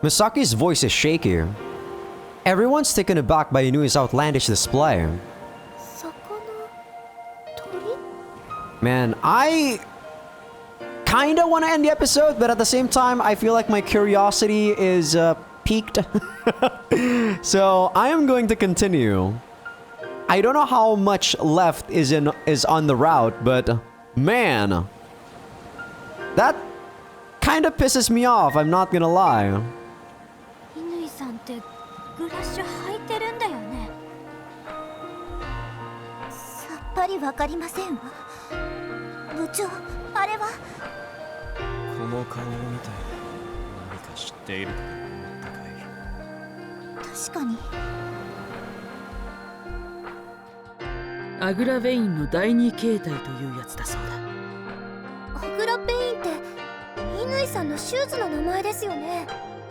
Misaki's voice is shaky. Everyone's taken aback by Inui's outlandish display. Man, I kinda want to end the episode, but at the same time, I feel like my curiosity is peaked. So I am going to continue. I don't know how much left is on the route, but man, that kind of pisses me off. I'm not gonna lie.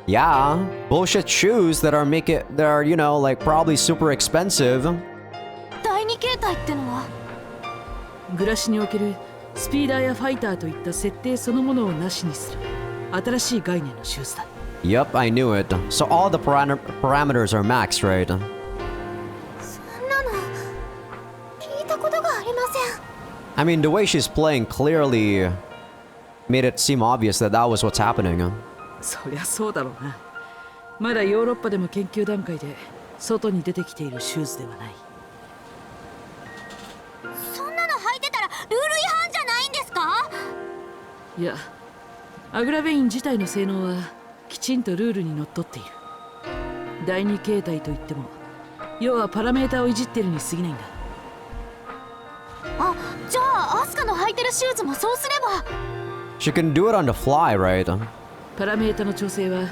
Yeah, bullshit shoes that are, you know, like probably super expensive. 暮らしにおけるスピーダーやファイターといった設定そのものをなしにする新しい概念のシューズだ。Yep, I knew it. So all the parameters are maxed, right? そんなの聞いたことがありません。 I mean, the way she's playing clearly made it seem obvious that that was what's happening. そりゃそうだろうな。まだヨーロッパでも研究段階で外に出てきているシューズではない。そんなの履いてたらルール違反じゃないんですか？いや、アグラベイン自体の性能はきちんとルールにのっとっている。第二形態といっても、要はパラメーターをいじってるに過ぎないんだ。あ、じゃあアスカの履いてるシューズもそうすれば。She can do it on the fly, right? パラメータの調整は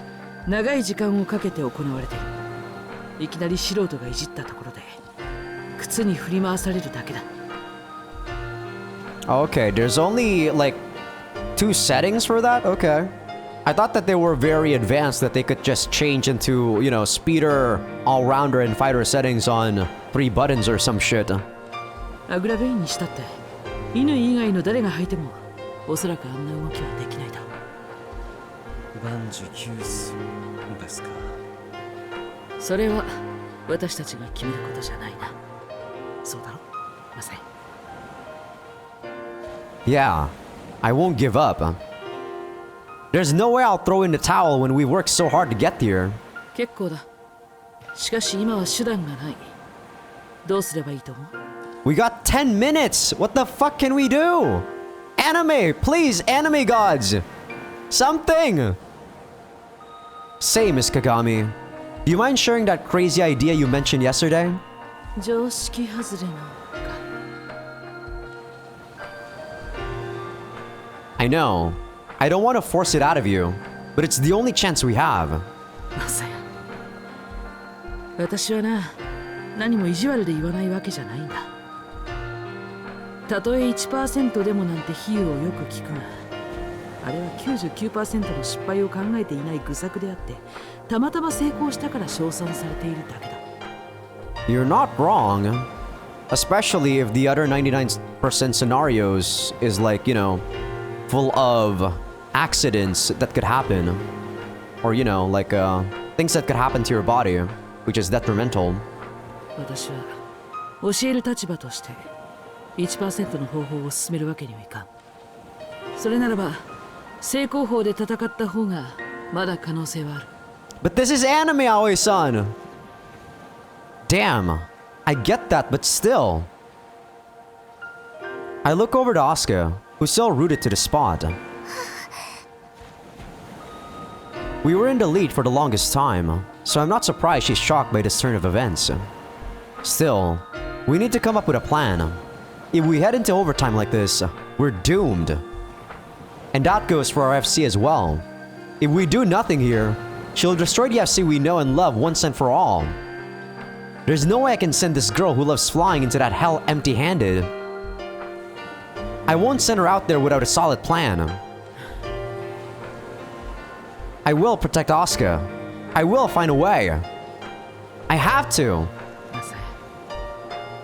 長い時間をかけて行われている。いきなり素人がいじったところで靴に振り回されるだけだ。Okay, there's only like 2 settings for that? Okay. I thought that they were very advanced, that they could just change into, you know, speeder, all-rounder, and fighter settings on 3 buttons or some shit. アグラベインにしたって犬以外の誰が履いてもおそらくあんな動きはできないだろう。万事休すですか。それは私たちが決めることじゃないな。そうだろ、マサイ。Yeah, I won't give up. There's no way I'll throw in the towel when we worked so hard to get here. 結構だ。しかし今は手段がない。どうすればいいと思う？ We got 10 minutes! What the fuck can we do? Anime! Please, anime gods! Something! Say, Miss Kagami, do you mind sharing that crazy idea you mentioned yesterday? 常識外れのか。 I know. I don't want to force it out of you, but it's the only chance we have. マサヤ、私はな、何も意地悪で言わないわけじゃないんだ。たとえ 1% でもなんて比喩をよく聞くが、あれは 99% の失敗を考えていない愚策であって、たまたま成功したから称賛されているだけだ。You're not wrong. Especially if the other 99% scenarios is like, you know, full of accidents that could happen. Or, you know, like things that could happen to your body, which is detrimental. 私は教える立場として 1% の方法を進めるわけにはいかん。それならば正攻法で戦った方がまだ可能性はある。But this is anime, Aoi-san! Damn, I get that, but still. I look over to Asuka, who's still rooted to the spot. We were in the lead for the longest time, so I'm not surprised she's shocked by this turn of events. Still, we need to come up with a plan. If we head into overtime like this, we're doomed. And that goes for our FC as well. If we do nothing here, she'll destroy the FC we know and love once and for all. There's no way I can send this girl who loves flying into that hell empty-handed. I won't send her out there without a solid plan. I will protect Asuka. I will find a way. I have to. マサヤ、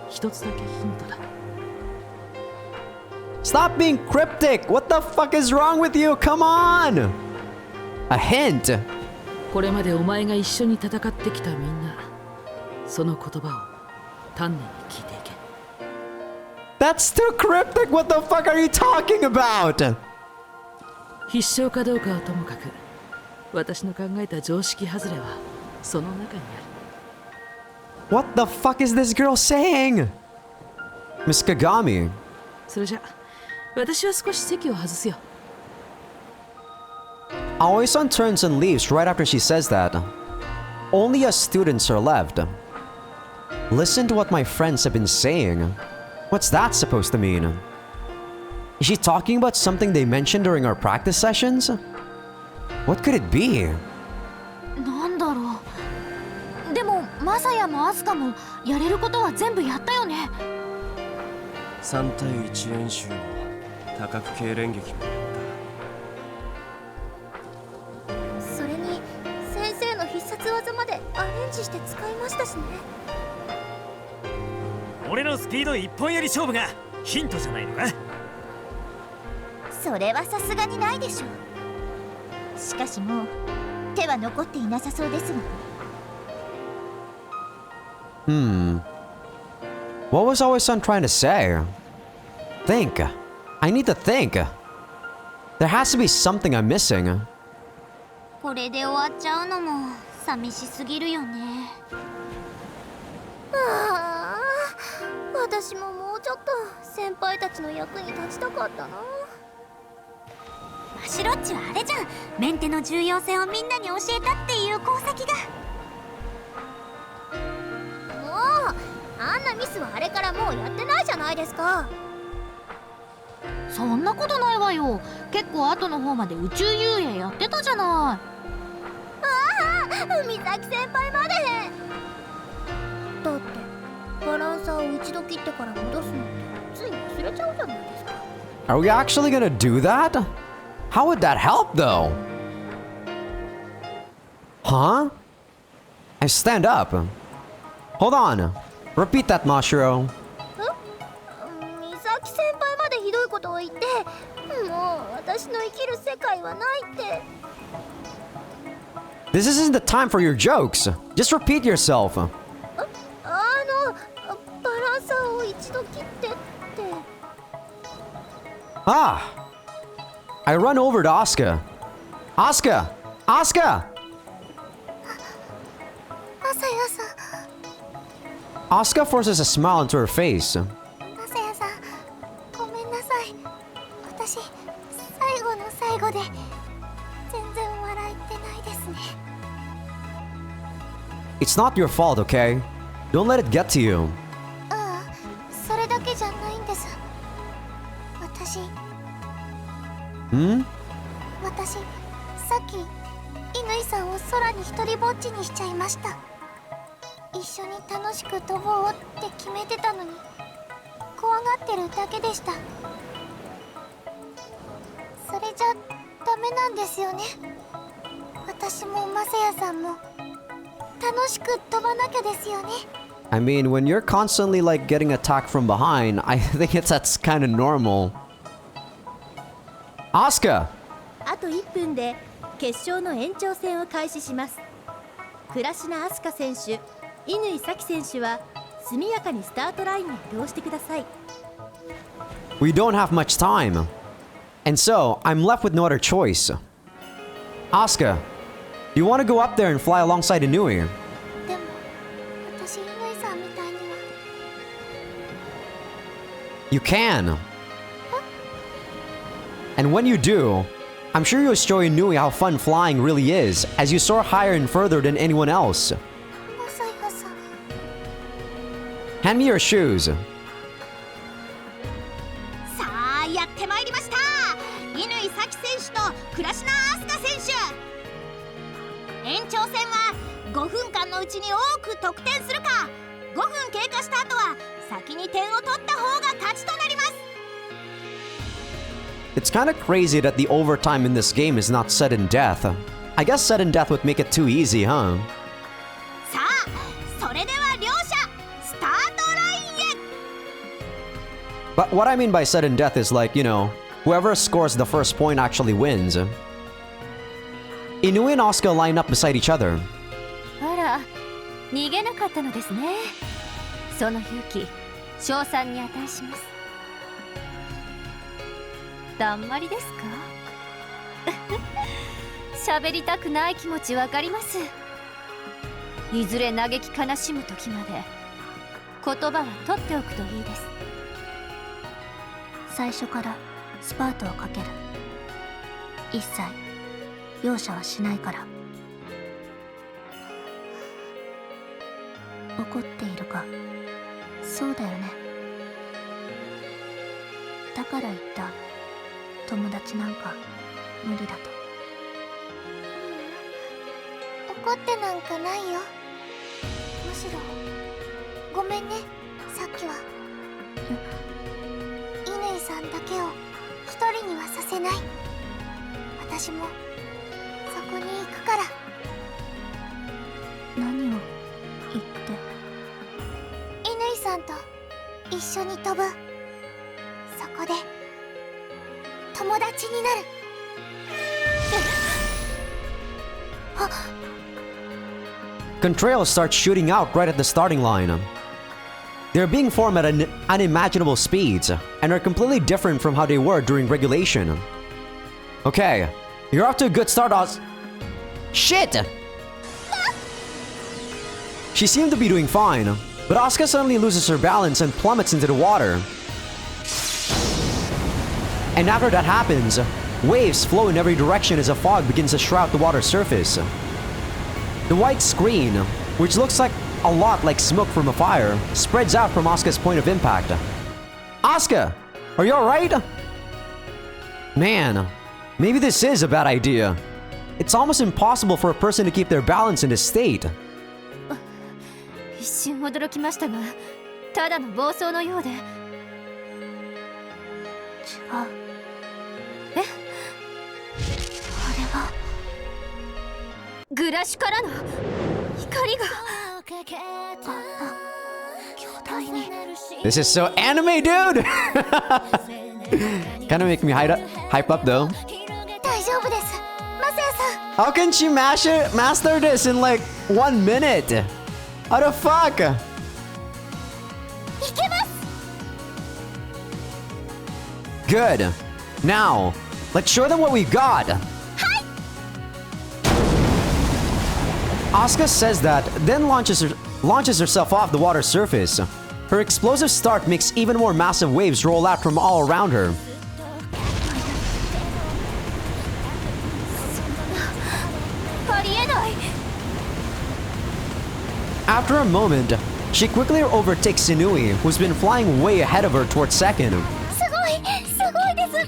一つだけヒントだ。Is Stop being cryptic! What the fuck is wrong with you? Come on! A hint! これまでお前が一緒に戦ってきたみんな、その言葉を丹念に聞いていけ。 That's too cryptic! What the fuck are you talking about? 必勝かどうかはともかく、私の考えた常識外れはその中にある。 What the fuck is this girl saying? Miss Kagami. それじゃ、私は少し席を外すよ。 Aoi-san turns and leaves right after she says that. Only us students are left. Listen to what my friends have been saying. What's that supposed to mean? Is she talking about something they mentioned during our practice sessions? What could it be? なんだろう。でもマサヤもアスカもやれることは全部やったよね。3対1演習も多角形連撃もやっそれに先生の必殺技までアレンジして使いましたしね。俺のスピード一本やり勝負がヒントじゃないのか。それはさすがにないでしょう。しかしもう手は残っていなさそうですが。What was Aoi-san trying to say? Think. I need to think. There has to be something I'm missing. これで終わっちゃうのも寂しすぎるよね。ああ、私ももうちょっと先輩たちの役に立ちたかったな。マシロッチはあれじゃん。メンテの重要性をみんなに教えたっていう功績が。もうあんなミスはあれからもうやってないじゃないですか。そんなことないわよ。結構後の方まで宇宙遊泳やってたじゃない。ああ、海崎先輩まで。だってバランサーを一度切ってから戻すのってつい忘れちゃうじゃないですか。 Are we actually gonna do that? How would that help though? Huh? I stand up. Hold on. Repeat that, Mashiro. 美咲先輩までひどいことを言って、もう私の生きる世界はないって。 This isn't the time for your jokes. Just repeat yourself. バランサーを一度切ってって。 Ah! I run over to Asuka. Asuka! Asuka! 朝やさん、 Asuka forces a smile into her face. 朝やさん、ごめんなさい。私、最後の最後で全然笑えてないですね。 It's not your fault, okay? Don't let it get to you. それだけじゃないんです。私、さっき乾さんを空に一人ぼっちにしちゃいました。一緒に楽しく飛ぼうって決めてたのに怖がってるだけでした。それじゃダメなんですよね。私もマセヤさんも楽しく飛ばなきゃですよね。 I mean, when you're constantly like getting attacked from behind, I think that's kind of normal. Asuka! あと1分で決勝の延長戦を開始します。倉科明日香選手、乾咲選手は速やかにスタートラインに移動してください。 We don't have much time. And so, I'm left with no other choice. Asuka, do you want to go up there and fly alongside Inui? でも私乾さんみたいには。 You can. And when you do, I'm sure you'll show Inui how fun flying really is, as you soar higher and further than anyone else. マサヤさん、 Hand me your shoes. さあやってまいりました。乾咲選手と倉科明日香選手。延長戦は5分間のうちに多く得点するか、5分経過した後は先に点を取った方が勝ちとなります。 It's kind of crazy that the overtime in this game is not sudden death. I guess sudden death would make it too easy, huh? さあそれでは両者スタートラインへ。But what I mean by sudden death is like, you know, whoever scores the first point actually wins. Inui and Asuka line up beside each other. あら、逃げなかったのですね。その勇気、賞賛に値します。だんまりですか？喋りたくない気持ちわかります。いずれ嘆き悲しむ時まで言葉は取っておくといいです。最初からスパートをかける。一切容赦はしないから。怒っているか？そうだよね。だから言った。友達なんか無理だと。怒ってなんかないよ。むしろごめんね、さっきは。乾さんだけを一人にはさせない。私もそこに行くから。何を言って？乾さんと一緒に飛ぶ。そこで友達になる。あっ。Contrails start shooting out right at the starting line. They're being formed at unimaginable speeds and are completely different from how they were during regulation. Okay, you're off to a good start, Shit! She seemed to be doing fine, but Asuka suddenly loses her balance and plummets into the water. And after that happens, waves flow in every direction as a fog begins to shroud the water surface. The white screen, which looks like a lot like smoke from a fire, spreads out from Asuka's point of impact. Asuka, are you alright? Man, maybe this is a bad idea. It's almost impossible for a person to keep their balance in this state. 一瞬驚きましたが、ただの暴走のようで。違う。え？あれはグラシュからの光が。This is so anime, dude! Kinda make me hype up though. 大丈夫です、マサヤさん。 How can she master this in like 1 minute? How the fuck? いけます。 Good. Now, let's show them what we got. Asuka says that, then launches herself off the water surface. Her explosive start makes even more massive waves roll out from all around her. ありえない。 After a moment, she quickly overtakes Inui, who's been flying way ahead of her towards second. すごいです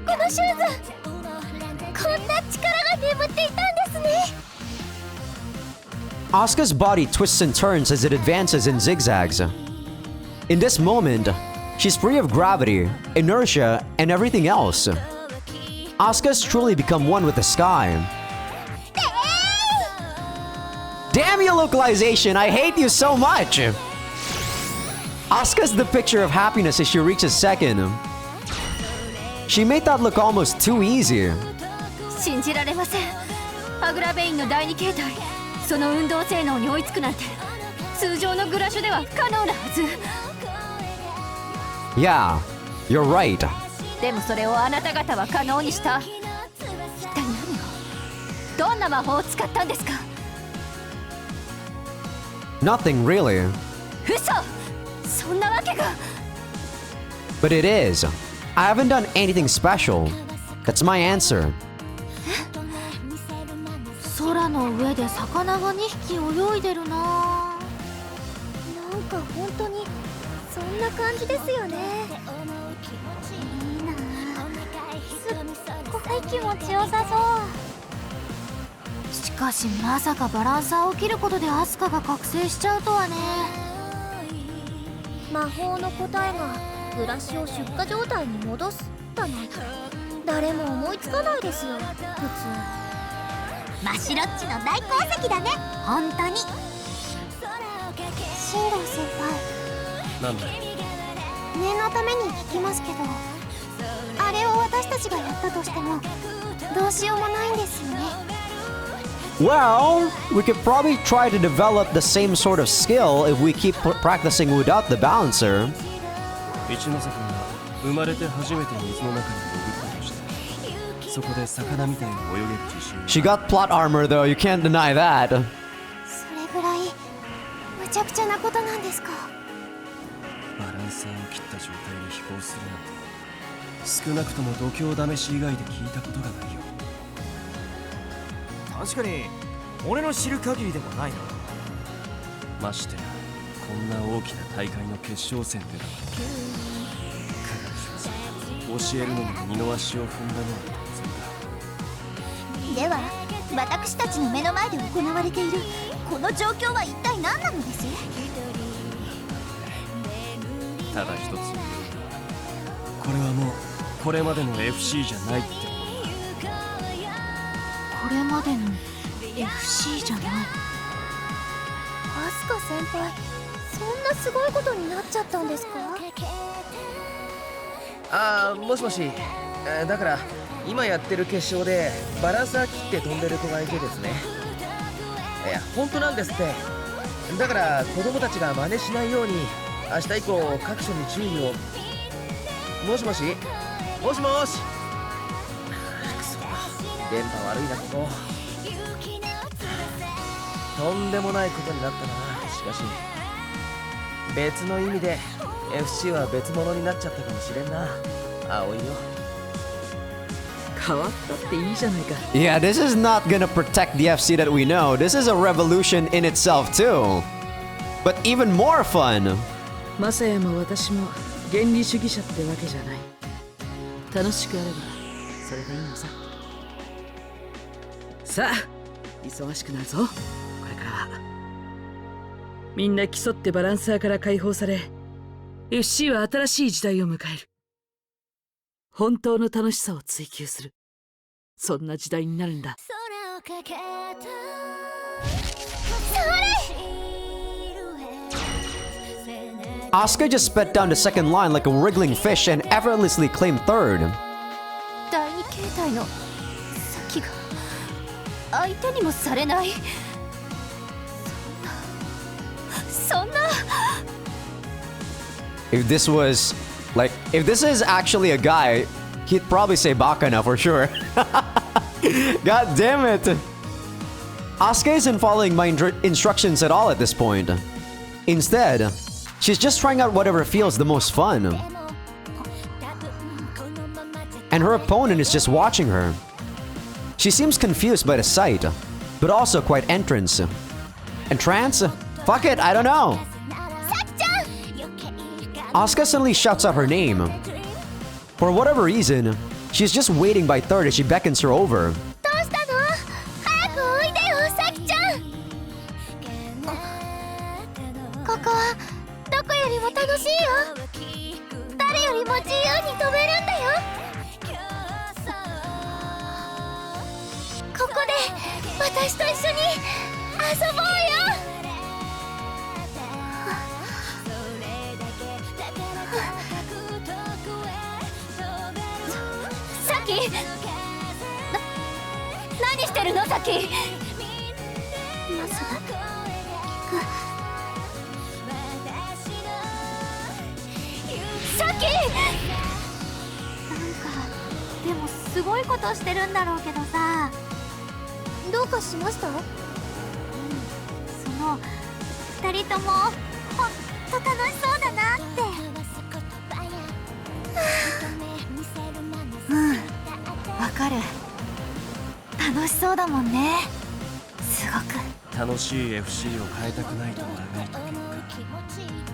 このシューズ。こんな力が眠っていたんですね。 Asuka's body twists and turns as it advances and zigzags. In this moment, she's free of gravity, inertia, and everything else. Asuka's truly become one with the sky. Damn you, localization! I hate you so much! Asuka's the picture of happiness as she reaches second. She made that look almost too easy. 信じられません。アグラベインの第二形態、その運動性能に追いつくなんて通常のグラシュでは不可能なはず。 Yeah, you're right. でもそれをあなた方は可能にした。一体何を、どんな魔法を使ったんですか？ Nothing really. 嘘！そんなわけが。 But it is. I haven't done anything special. That's my answer. 空の上で魚が2匹泳いでるな。なんか本当にそんな感じですよね。いいな。すっごい気持ちよさそう。しかしまさかバランサーを切ることでアスカが覚醒しちゃうとはね。魔法の答えがグラシを出荷状態に戻すだなんて誰も思いつかないですよ、普通。マシロッチの大功績だね、本当に。進藤先輩。なんだ。念のために聞きますけど、あれを私たちがやったとしてもどうしようもないんですよね。 Well, we could probably try to develop the same sort of skill if we keep practicing without the balancer. 一ノ瀬君は生まれて初めて水の中に潜ったとして、そこで魚みたいに泳げる自信。 She got plot armor though, you can't deny that. それぐらいむちゃくちゃなことなんですか。バランサーを切った状態で飛行するなんて、少なくとも度胸試し以外で聞いたことがないよ。確かに俺の知る限りでもないな。ましてやこんな大きな大会の決勝戦でだ。教えるのに二の足を踏んだのは当然だ。では私たちの目の前で行われているこの状況は一体何なのです？ただ一つ言えるのは、これはもうこれまでの FC じゃないってことだ。これまでの FC じゃない。アスカ先輩、そんなすごいことになっちゃったんですか？もしもし、だから今やってる決勝でバランサー切って飛んでる子がいてですね。いや本当なんですって。だから子供たちが真似しないように明日以降各所に注意を。もしもし、もしもし。くそ、電波悪いなここ。とんでもないことになったな。しかし別の意味でFC は別物になっちゃったかもしれんな。青いよ。変わったっていいじゃないか。 Yeah, this is not gonna protect the FC that we know. This is a revolution in itself too. But even more fun. マサヤも私も原理主義者ってわけじゃない。楽しくあればそれでいいのさ。さあ忙しくなるぞ。これからはみんな競ってバランサーから解放され、 FC は新しい時代を迎える。本当の楽しさを追求する、そんな時代になるんだ。 Asuka just sped down the second line like a wriggling fish and effortlessly claimed third. 第二形態の先が相手にもされない。そんな If this was like, if this is actually a guy, he'd probably say Aokana for sure. God damn it! Asuka isn't following my instructions at all at this point. Instead, she's just trying out whatever feels the most fun. And her opponent is just watching her. She seems confused by the sight, but also quite entranced. Entranced? Fuck it, I don't know. Asuka suddenly shouts out her name. For whatever reason, she's just waiting by third as she beckons her over. どうしたの？早くおいでよ、サキちゃん。ここはどこよりも楽しいよ。誰よりも自由に飛べるんだよ。ここで私と一緒に遊ぼうよ。サキ、何してるのサキ。まさかサキ。なんかでもすごいことしてるんだろうけどさ。どうかしました？その二人ともほんと楽しそうだなって。わかる。楽しそうだもんね。すごく楽しい FC を変えたくないと嘆いた結果、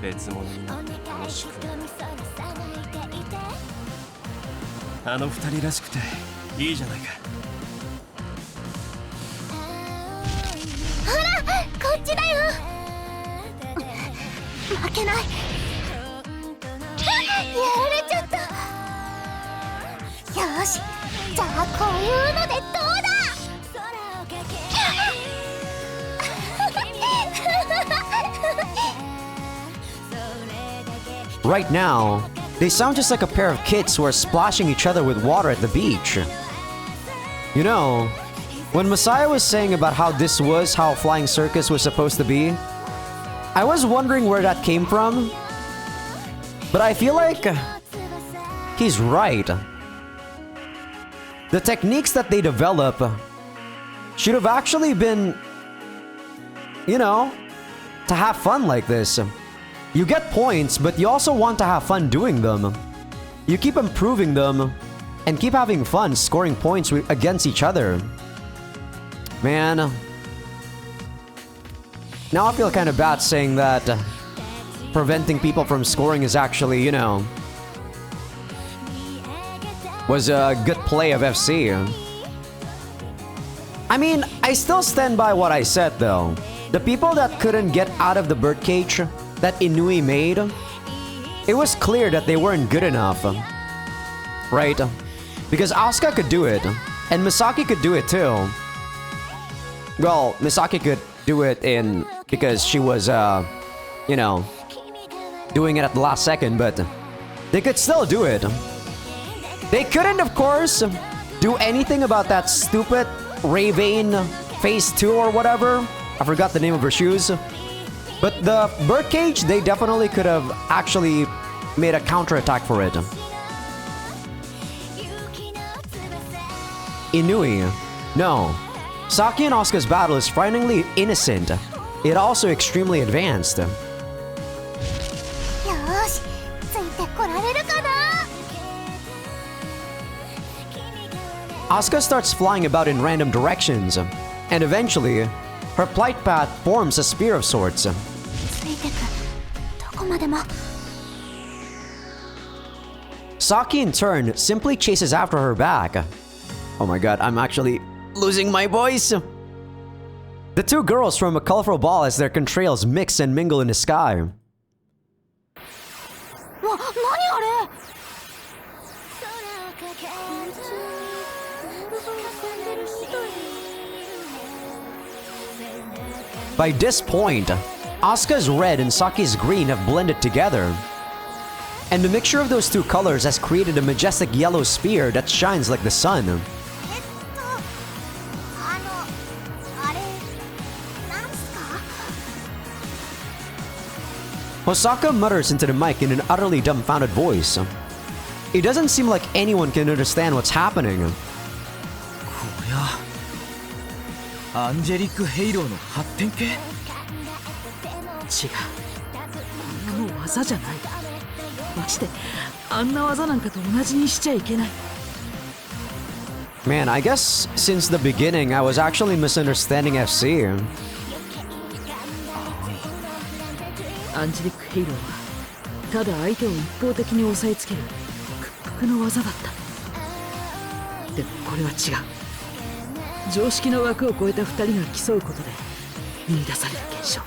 別物になって楽しくなる。あの二人らしくていいじゃないか。ほらこっちだよ。負けない。やられちゃった。よし、じゃあこういうのでどうだ。right now, they sound just like a pair of kids who are splashing each other with water at the beach. You know, when Messiah was saying about how this was how Flying Circus was supposed to be, I was wondering where that came from. But I feel like he's right. The techniques that they develop should have actually been, you know, to have fun like this. You get points, but you also want to have fun doing them. You keep improving them and keep having fun scoring points against each other. Man. Now I feel kind of bad saying that preventing people from scoring is actually, you know, was a good play of FC. I mean, I still stand by what I said though. The people that couldn't get out of the birdcage that Inui made, it was clear that they weren't good enough. Right? Because Asuka could do it, and Misaki could do it too. Well, Misaki could do it because she was, you know, doing it at the last second, but they could still do it. They couldn't, of course, do anything about that stupid Ravane Phase 2 or whatever. I forgot the name of her shoes. But the birdcage, they definitely could have actually made a counterattack for it. Inui. No. Saki and Asuka's battle is frighteningly innocent, yet also extremely advanced. よーし、ついてこられるかな。 Asuka starts flying about in random directions, and eventually, her flight path forms a spear of sorts. ついてく。どこまでも。 Saki in turn simply chases after her back. Oh my god, I'm actually losing my voice! The two girls form a colorful ball as their contrails mix and mingle in the sky. わ、何あれ。 By this point, Asuka's red and Saki's green have blended together. And the mixture of those two colors has created a majestic yellow spear that shines like the sun. あれ、なんすか。 Hosaka mutters into the mic in an utterly dumbfounded voice. It doesn't seem like anyone can understand what's happening. こりゃアンジェリック・ヘイローの発展系。違う、あんなの技じゃない。ましてあんな技なんかと同じにしちゃいけない。 Man, I guess since the beginning I was actually misunderstanding FC. アンジェリック・ヘイローはただ相手を一方的に押さえつける屈服の技だった。でもこれは違う。常識の枠を超えた2人が競うことで生み出される現象、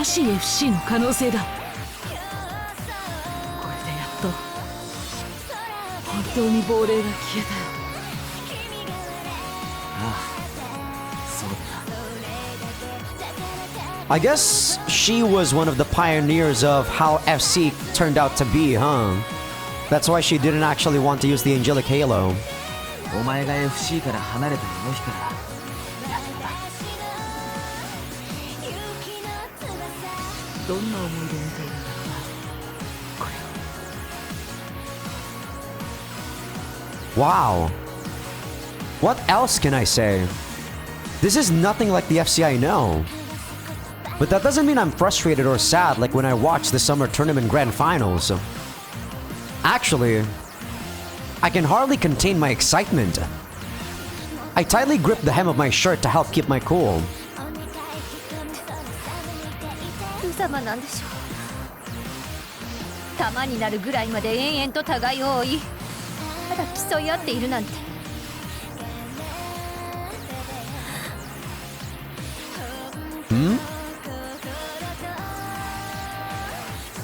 新しい FC の可能性だ。これでやっと本当に亡霊が消えたよ。ああ、そうだな。 I guess she was one of the pioneers of how FC turned out to be, huh? That's why she didn't actually want to use the angelic halo. お前が FC から離れたあの日からやっとだ。どんな思い出みたいだろうな、これは。 Wow. What else can I say? This is nothing like the FC I know. But that doesn't mean I'm frustrated or sad like when I watch the summer tournament grand finals. Actually, I can hardly contain my excitement. I tightly grip the hem of my shirt to help keep my cool. 無様なんでしょう。玉になるぐらいまで延々と互いを追い、ただ競い合っているなんて。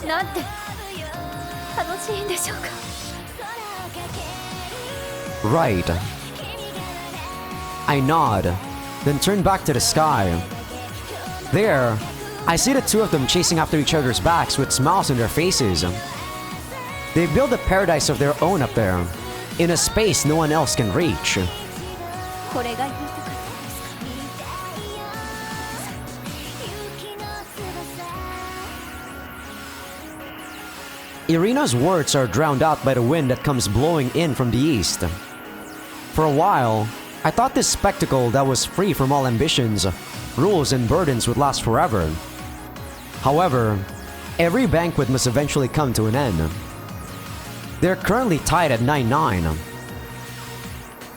なんて楽しいんでしょうか。 Right. I nod, then turn back to the sky. There, I see the two of them chasing after each other's backs with smiles on their faces. They build a paradise of their own up there, in a space no one else can reach. これが言いたかったんですか。 Irina's words are drowned out by the wind that comes blowing in from the east. For a while, I thought this spectacle that was free from all ambitions, rules and burdens would last forever. However, every banquet must eventually come to an end. They're currently tied at 9-9.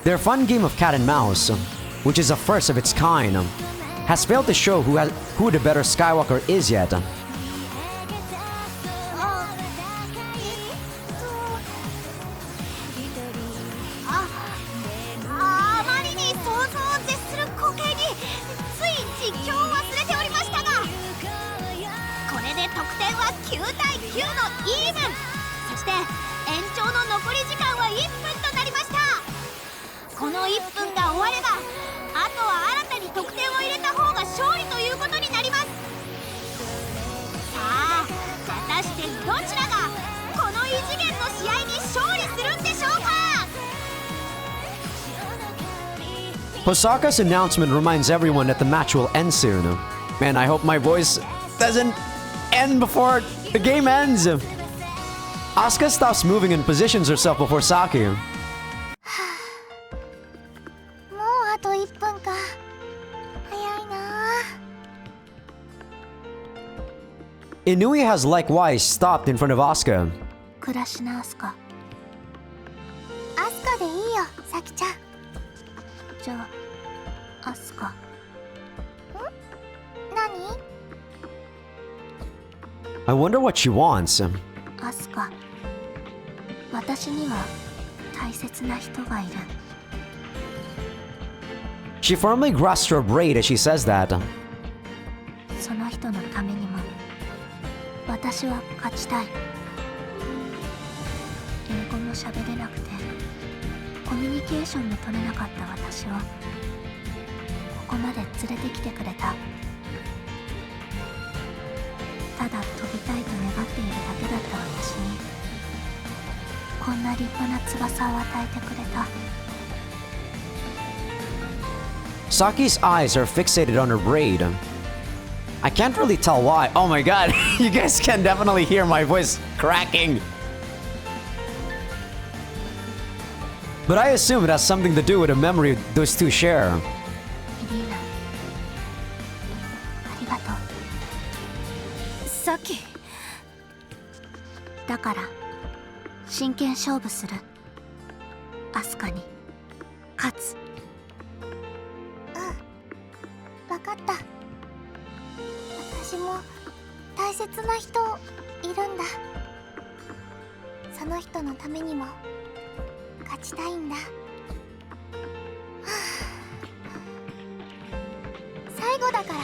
Their fun game of cat and mouse, which is a first of its kind, has failed to show who the better Skywalker is yet. あまりに想像を絶する光景につい実況を忘れておりましたが、これで得点は9対9のイーブン。そして延長の残り時間は1分となりました。この1分が終われば、あとは新たに得点を入れた方が勝利ということになります。さあ、果たしてどちらがこの異次元の試合に勝利するんでしょうか。 Hosaka's announcement reminds everyone that the match will end soon. Man, I hope my voice doesn't end before the game ends. Asuka stops moving and positions herself before Saki. もうあと1分か。早いな。 Inui has likewise stopped in front of Asuka. 暮らしなアスカ。アスカでいいよ、サキちゃん。じゃあアスカ。ん？何？ I wonder what she wants. アスカ。私には大切な人がいる。 She firmly grasps her braid as she says that. その人のためにも私は勝ちたい。英語も喋れなくてコミュニケーションも取れなかった私をここまで連れてきてくれた。ただ飛びたいと願っているだけだった私にこんな立派な翼を与えてくれた。 Saki's eyes are fixated on her braid. I can't really tell why. Oh my god, you guys can definitely hear my voice cracking. But I assume it has something to do with a memory those two share. イリーナ、ありがとう。さっきだから真剣勝負する。アスカに勝つ。分かった。私も大切な人いるんだ。その人のためにも勝ちたいんだ。最後だから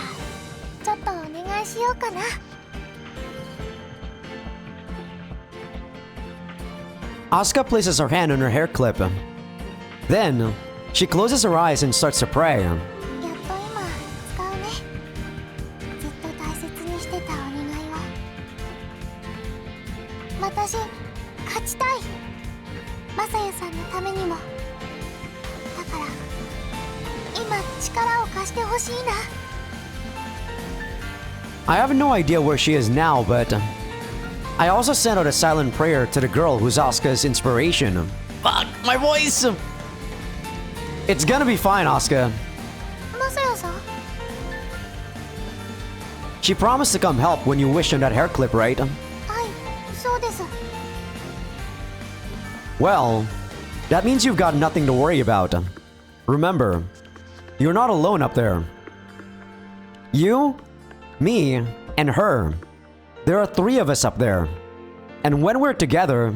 ちょっとお願いしようかな。 Asuka places her hand on her hair clip. Then, she closes her eyes and starts to pray. やっと今使うね。ずっと大切にしてたお願いを。私勝ちたい。マサヤさんのためにも。だから今力を貸してほしいな。 I have no idea where she is now, but I also sent out a silent prayer to the girl who's Asuka's inspiration. Fuck, my voice! It's gonna be fine, Asuka. マサヤさん？ She promised to come help when you wish on that hair clip, right? はい、そうです。 Well, that means you've got nothing to worry about. Remember, you're not alone up there. You, me, and her. There are 3 of us up there. And when we're together,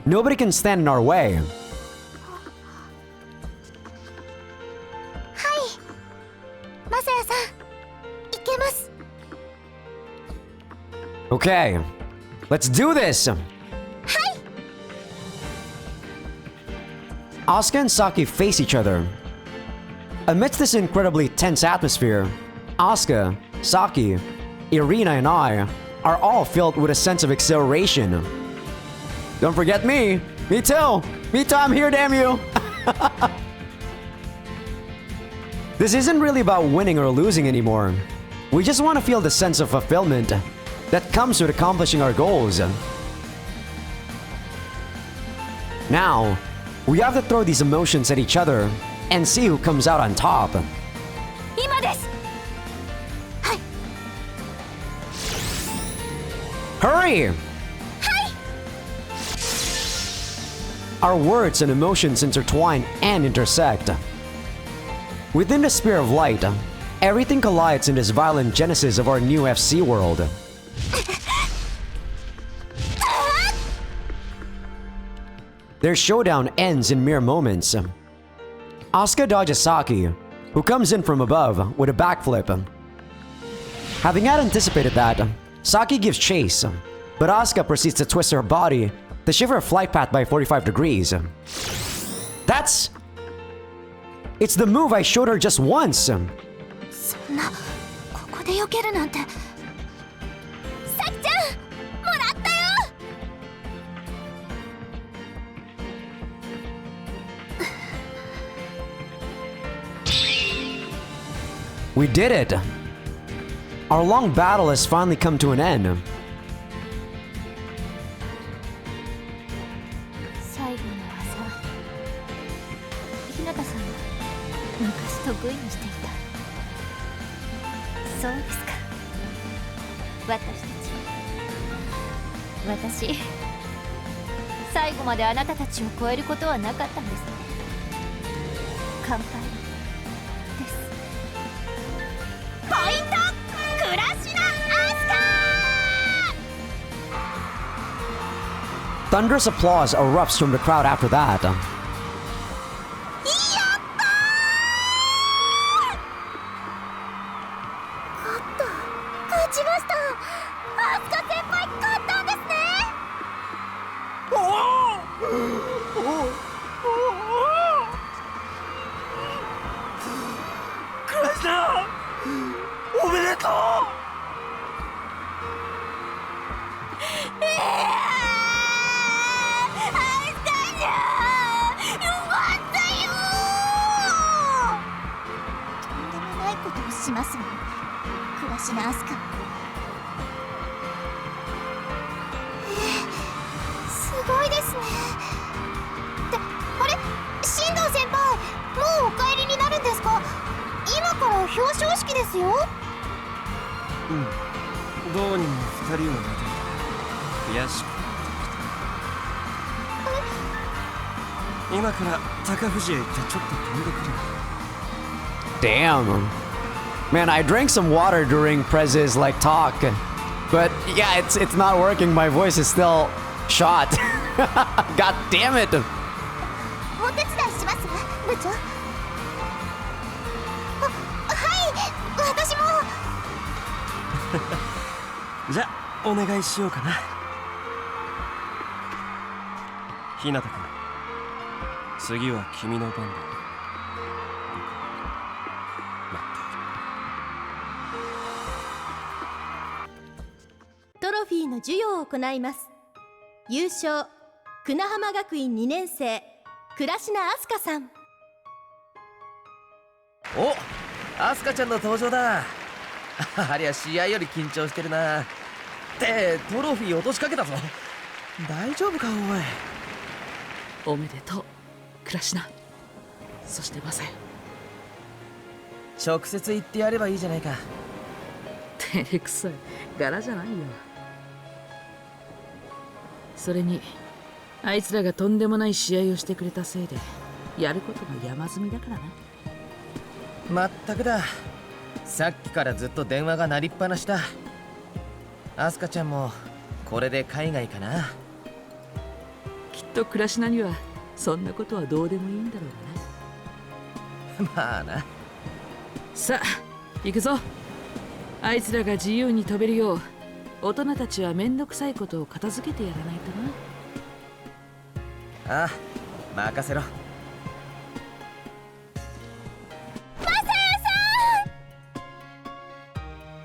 nobody can stand in our way. はい。マサヤさん、いけます。 Okay, let's do this! Asuka and Saki face each other. Amidst this incredibly tense atmosphere, Asuka, Saki, Irina, and I are all filled with a sense of exhilaration. Don't forget me! Me too! Me too, I'm here, damn you! This isn't really about winning or losing anymore. We just want to feel the sense of fulfillment that comes with accomplishing our goals. Now, we have to throw these emotions at each other and see who comes out on top. 今です。 Hurry! Our words and emotions intertwine and intersect. Within the sphere of light, everything collides in this violent genesis of our new FC world. Their showdown ends in mere moments. Asuka dodges Saki, who comes in from above with a backflip. Having had anticipated that, Saki gives chase, but Asuka proceeds to twist her body to shift her flight path by 45 degrees. It's the move I showed her just once! そんな、ここで避けるなんて。さきちゃん、もらったよ。 We did it! Our long battle has finally come to an end. 最後の技、日向さんは昔得意にしていた。そうですか。私最後まであなたたちを超えることはなかったんですね。乾杯です。 ポイント、クラシナ・アスカ。 Thunderous applause erupts from the crowd after that. やったー！勝ちました。アスカ先輩勝ったんですね。クラシナおめでとう。しますわ、クラシナ・アスカ。すごいですね。ってあれ、進藤先輩、もうお帰りになるんですか？今から表彰式ですよ。うん、どうにも2人を見て悔しくなってきた。今から高藤へ行ってちょっと飛んでくる。 Damn. Man, I drank some water during Prez's like talk, but yeah, it's not working. My voice is still shot. God damn it! お手伝いしますわ、部長。はい、私も。じゃあお願いしようかな。日向君、次は君の番だ。 トロフィーの授与を行います。優勝、久那浜学院2年生倉科明日香さん。お、アスカちゃんの登場だ。ありゃ試合より緊張してるな。ってトロフィー落としかけたぞ。大丈夫かおい。おめでとう、クラシナ。そしてマサヤ。直接言ってやればいいじゃないか。照れくさい柄じゃないよ。それにあいつらがとんでもない試合をしてくれたせいでやることが山積みだからな。まったくだ。さっきからずっと電話が鳴りっぱなしだ。アスカちゃんもこれで海外かな。きっとクラシナにはそんなことはどうでもいいんだろうがな。まあな。さあ行くぞ。あいつらが自由に飛べるよう大人たちはめんどくさいことを片付けてやらないとな。ああ、任せろ。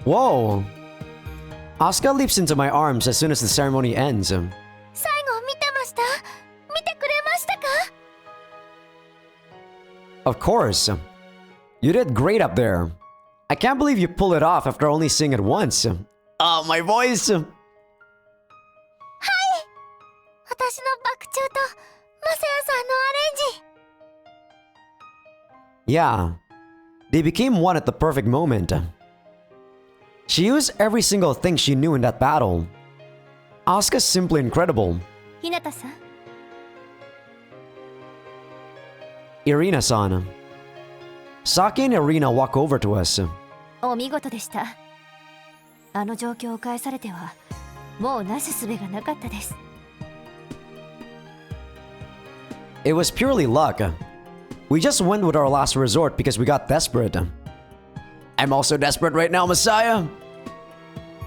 Whoa! Asuka leaps into my arms as soon as the ceremony ends. 最後見てました？見てくれましたか？ Of course. You did great up there. I can't believe you pulled it off after only seeing it once. Oh, my voice! 私のバク宙とマサヤさんのアレンジ。 Yeah. They became one at the perfect moment. She used every single thing she knew in that battle. Asuka's simply incredible. ひなたさん。 Irina-san. Saki and Irina walk over to us. お見事でした。あの状況を返されてはもうなすすべがなかったです。 It was purely luck. We just went with our last resort because we got desperate. I'm also desperate right now, Messiah.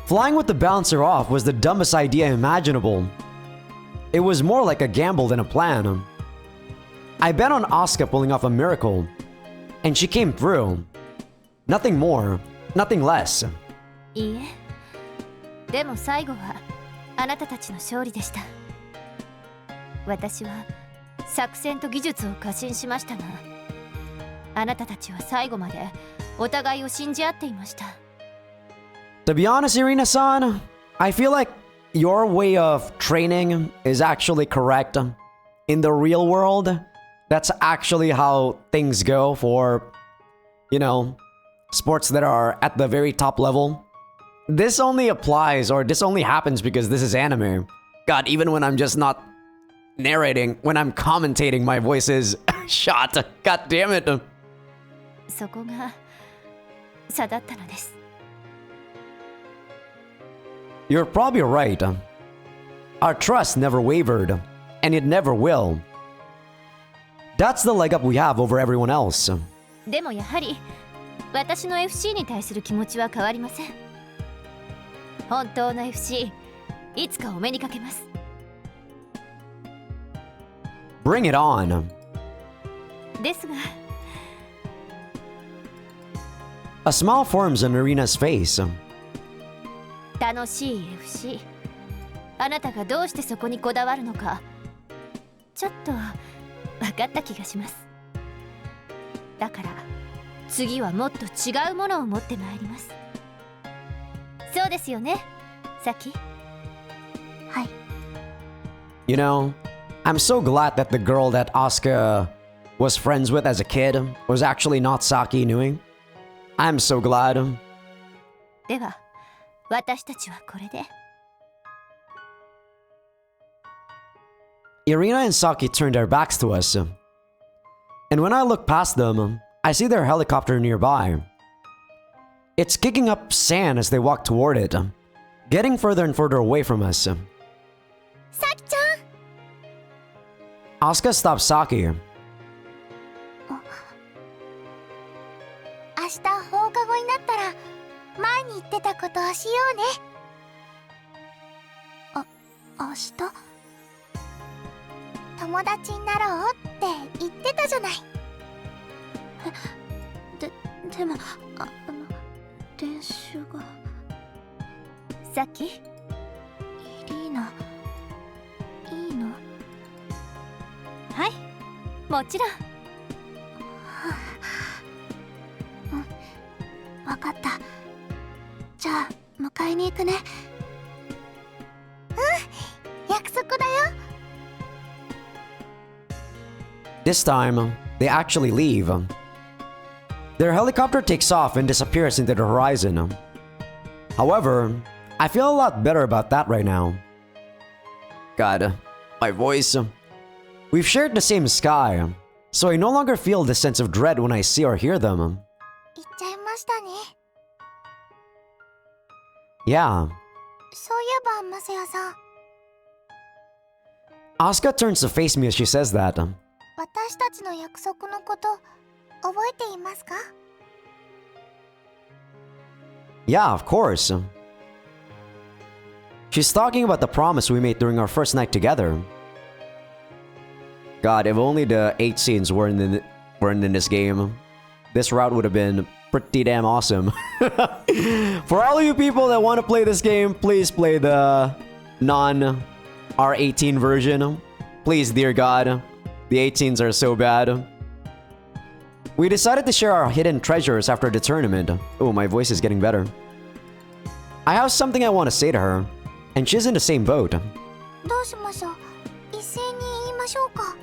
Flying with the bouncer off was the dumbest idea imaginable. It was more like a gamble than a plan. I bet on Asuka pulling off a miracle, and she came through. Nothing more, nothing less. いいえ。でも最後はあなたたちの勝利でした。私は作戦と技術を過信しましたが、あなたたちは最後までお互いを信じ合っていました。 To be honest, Irina-san, I feel like your way of training is actually correct. In the real world, that's actually how things go for, you know, sports that are at the very top level. This only applies, or this only happens because this is anime. God, even when I'm just not narrating, when I'm commentating, my voice is shot. God damn it. そこが差だったのです。 You're probably right. Our trust never wavered, and it never will. That's the leg up we have over everyone else. でもやはり私の FC に対する気持ちは変わりません。本当の FC、いつかお目にかけます。 Bring it on. ですが、 A smile forms on Irina's face. 楽しい FC、あなたがどうしてそこにこだわるのか、ちょっと分かった気がします。だから次はもっと違うものを持ってまいります。そうですよね、サキ。はい。 You know, I'm so glad that the girl that Asuka was friends with as a kid was actually not Saki Inui. I'm so glad. では、私たちはこれで。 Irina and Saki turned their backs to us. And when I look past them, I see their helicopter nearby. It's kicking up sand as they walk toward it, getting further and further away from us. サキちゃん。 Asuka stops Saki. 明日放課後になったら前に言ってたことをしようね。明日友達になろうって言ってたじゃない。でも練習が。さっきイリーナいいの？はい、もちろん。わかった。じゃあ迎えに行くね。約束だよ。 This time, they actually leave. Their helicopter takes off and disappears into the horizon. However, I feel a lot better about that right now. God, my voice. We've shared the same sky, so I no longer feel the sense of dread when I see or hear them. 行っちゃいましたね。 Yeah. そういえばマサヤさん。 Asuka turns to face me as she says that. 私たちの約束のこと覚えていますか？ Yeah, of course. She's talking about the promise we made during our first night together. God, if only the 8 scenes weren't in this game, this route would have been pretty damn awesome. For all of you people that want to play this game, please play the non-R18 version. Please, dear God. The 18s are so bad. We decided to share our hidden treasures after the tournament. Oh, my voice is getting better. I have something I want to say to her, and she's in the same boat. どうしましょう。一斉に言いましょうか。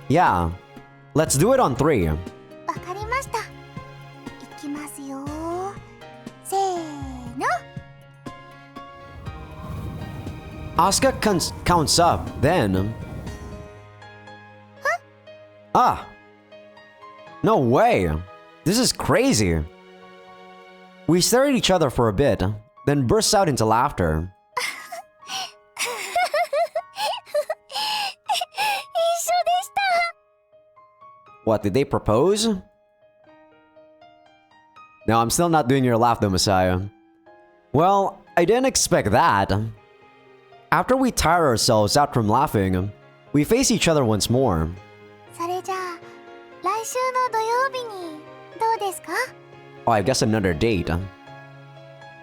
Yeah, let's do it on 3. わかりました。いきますよ。せーの。Asuka counts up, then... Ah! No way! This is crazy! We stare at each other for a bit, then burst out into laughter. What, did they propose? No, I'm still not doing your laugh though, Messiah. Well, I didn't expect that. After we tire ourselves out from laughing, we face each other once more. それじゃあ、来週の土曜日にどうですか？ Oh, I guess another date.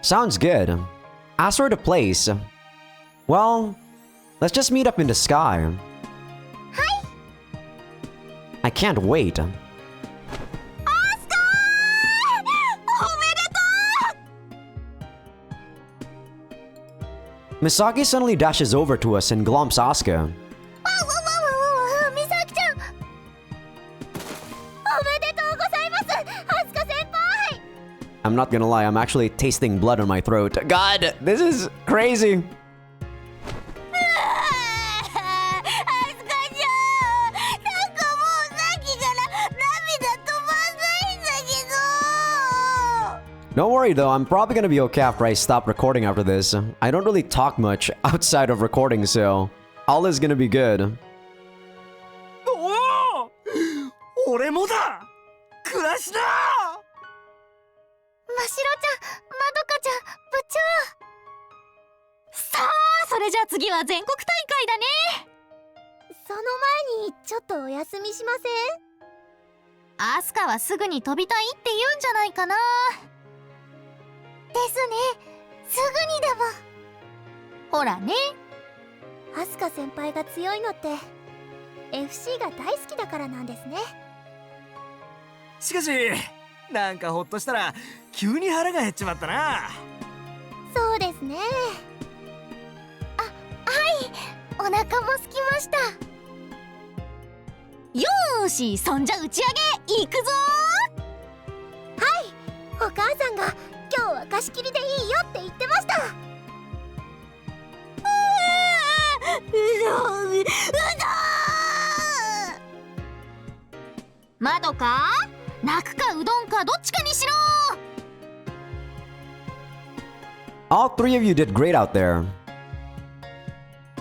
Sounds good. As for the place, well, let's just meet up in the sky. Hi! I can't wait. Asuka! おめでとう! Misaki suddenly dashes over to us and glomps Asuka. 美咲ちゃん！おめでとうございます！アスカ先輩！ I'm not gonna lie, I'm actually tasting blood on my throat. God, this is crazy. アスカちゃん！なんかもうさっきから涙止まんないんだけど！ Don't worry though, I'm probably gonna be okay after I stop recording after this. I don't really talk much outside of recording, so all is gonna be good. おお、俺もだ。暮らしだ。ましろちゃん、まどかちゃん、部長。さあ、それじゃあ次は全国大会だね。その前にちょっとお休みしません？アスカはすぐに飛びたいって言うんじゃないかな。ですね。すぐにでも。ほらね。アスカ先輩が強いのって FC が大好きだからなんですね。しかし、なんかほっとしたら急に腹が減っちまったな。そうですね。あ、はい。お腹も空きました。よーし、そんじゃ打ち上げ行くぞー。はい。お母さんが今日は貸し切りでいいよって言ってました。まどか、泣くかうどんかどっちかにしろ。 All 3 of you did great out there.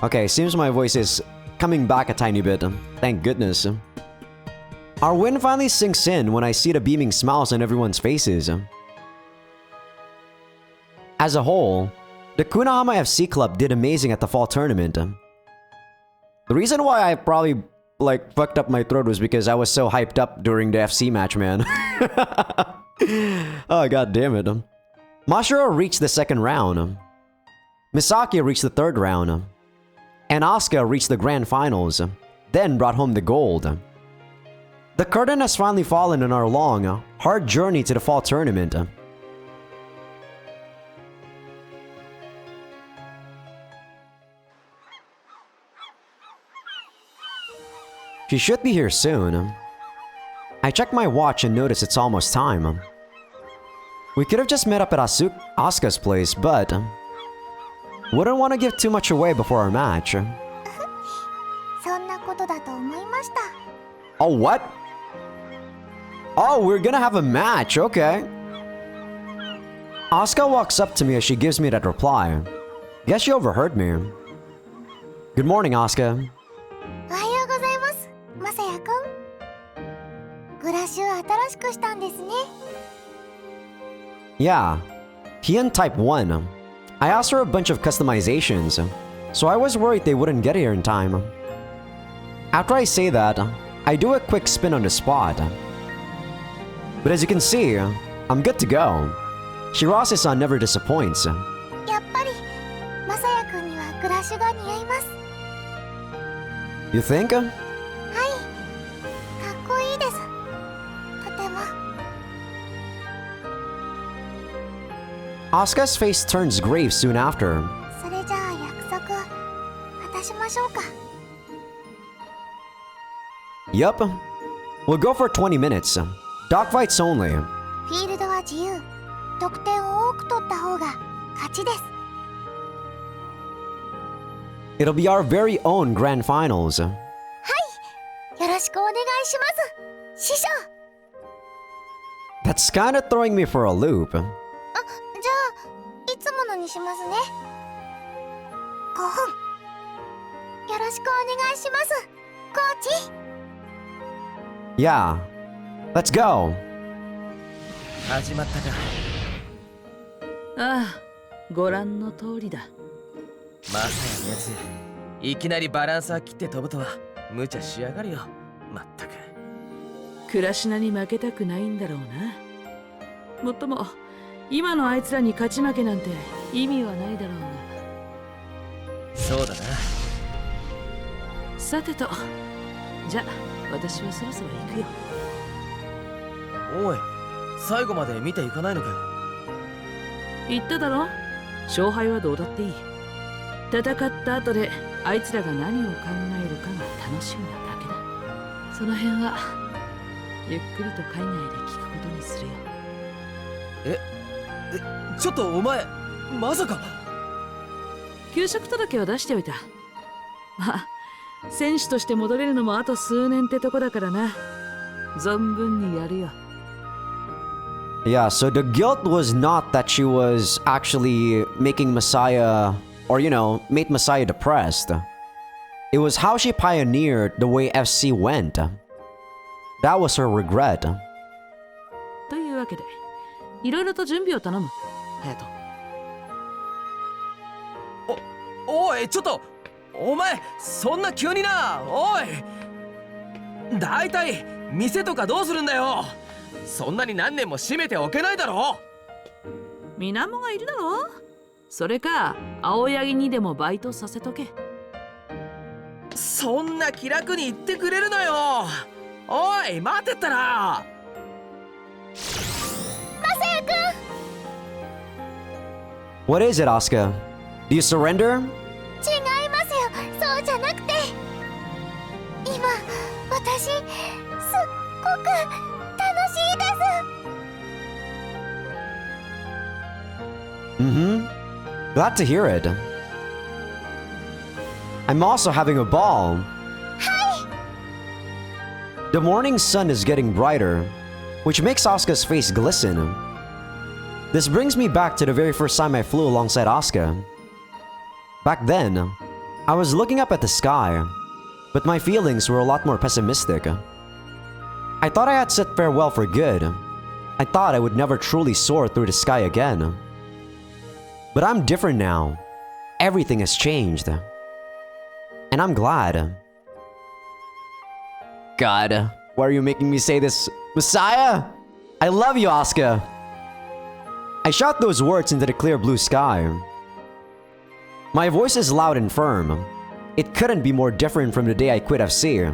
Okay, seems my voice is coming back a tiny bit. Thank goodness. Our win finally sinks in when I see the beaming smiles on everyone's faces. As a whole, the Kunahama FC Club did amazing at the fall tournament. The reason why I probably fucked up my throat was because I was so hyped up during the FC match, man. Oh, god damn it. Mashiro reached the second round. Misaki reached the third round. And Asuka reached the grand finals, then brought home the gold. The curtain has finally fallen on our long, hard journey to the fall tournament. She should be here soon. I check my watch and notice it's almost time. We could have just met up at Asuka's place, but wouldn't want to give too much away before our match. そんなことだと思いました。 Oh, what? Oh, we're gonna have a match, okay. Asuka walks up to me as she gives me that reply. Guess she overheard me. Good morning, Asuka. おはようございます、まさやくん。グラシュ新しくしたんですね。 Yeah, he in Type 1. I asked her a bunch of customizations, so I was worried they wouldn't get here in time. After I say that, I do a quick spin on the spot. But as you can see, I'm good to go. Shirase-san never disappoints. やっぱりマサヤくんにはクラッシュが似合います。 You think? はい、かっこいいです。とても。 Asuka's face turns grave soon after. それじゃあ約束果たしましょうか。 Yup. We'll go for 20 minutes. Dogfights only. フィールドは自由。得点を多く取った方が勝ちです。 It'll be our very own grand finals. よろしくお願いします。師匠。 That's kinda throwing me for a loop. じゃあいつものにしますね。5分。よろしくお願いします。コーチ。 Yeah. Let's go. 始まったか。ああ、ご覧の通りだ。まさやのやつ、いきなりバランサー切って飛ぶとは無茶しやがるよ。まったく。クラシナに負けたくないんだろうな。もっとも今のあいつらに勝ち負けなんて意味はないだろうが。そうだな。さてと、じゃあ私はそろそろ行くよ。おい、最後まで見ていかないのかよ。言っただろ、勝敗はどうだっていい。戦った後であいつらが何を考えるかが楽しみなだけだ。その辺はゆっくりと海外で聞くことにするよ。ちょっとお前、まさか。休職届は出しておいた。まあ選手として戻れるのもあと数年ってとこだからな。存分にやるよ。 Yeah, so the guilt was not that she was actually making Messiah, or made Messiah depressed. It was how she pioneered the way FC went. That was her regret. というわけで、いろいろと準備を頼む、隼人。おい、ちょっとお前、そんな急にな。おい、だいたい店とかどうするんだよ。そんなに何年も閉めておけないだろ。水面がいるだろ。それか青柳にでもバイトさせとけ。そんな気楽に言ってくれるのよ。おい、待ってったら。マサヤくん。 What is it, Asuka? Do you surrender? 違いますよ。そうじゃなくて、今私すっごく楽しいです。 Glad to hear it. I'm also having a ball. The morning sun is getting brighter, which makes Asuka's face glisten. This brings me back to the very first time I flew alongside Asuka. Back then, I was looking up at the sky, but my feelings were a lot more pessimistic. I thought I had said farewell for good. I thought I would never truly soar through the sky again. But I'm different now. Everything has changed. And I'm glad. God, why are you making me say this? Messiah! I love you, Asuka! I shout those words into the clear blue sky. My voice is loud and firm. It couldn't be more different from the day I quit FC.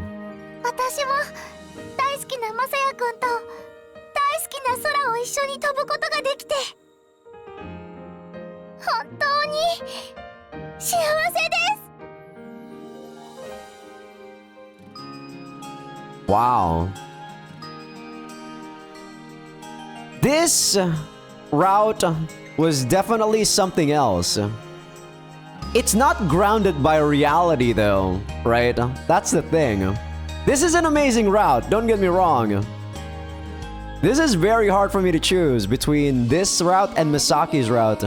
私も大好きなマサヤくんと大好きな空を一緒に飛ぶことができて本当に幸せです。 Wow. This route was definitely something else. It's not grounded by reality though, right? That's the thing. This is an amazing route, don't get me wrong. This is very hard for me to choose between this route and Misaki's route.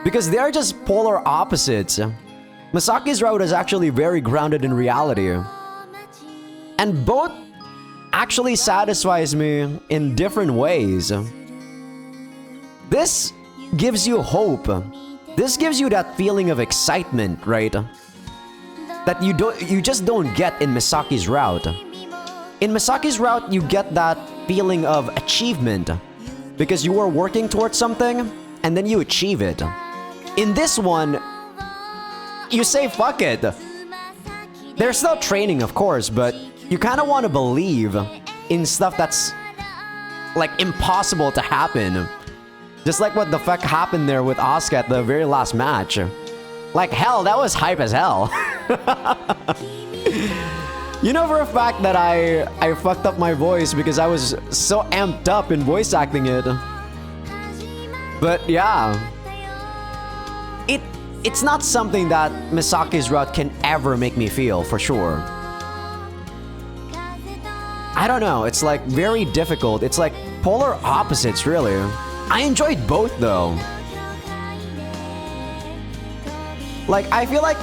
Because they are just polar opposites. Misaki's route is actually very grounded in reality. And both actually satisfies me in different ways. This gives you hope. This gives you that feeling of excitement, right? That you just don't get in Misaki's route. In Misaki's route, you get that feeling of achievement because you are working towards something and then you achieve it. In this one, you say fuck it. There's still training, of course, but you kind of want to believe in stuff that's like impossible to happen. Just like what the fuck happened there with Asuka at the very last match. Like hell, that was hype as hell. You know for a fact that I fucked up my voice because I was so amped up in voice acting it. But yeah. It's not something that Misaki's route can ever make me feel, for sure. I don't know, it's like very difficult. It's like polar opposites, really. I enjoyed both though. Like, I feel like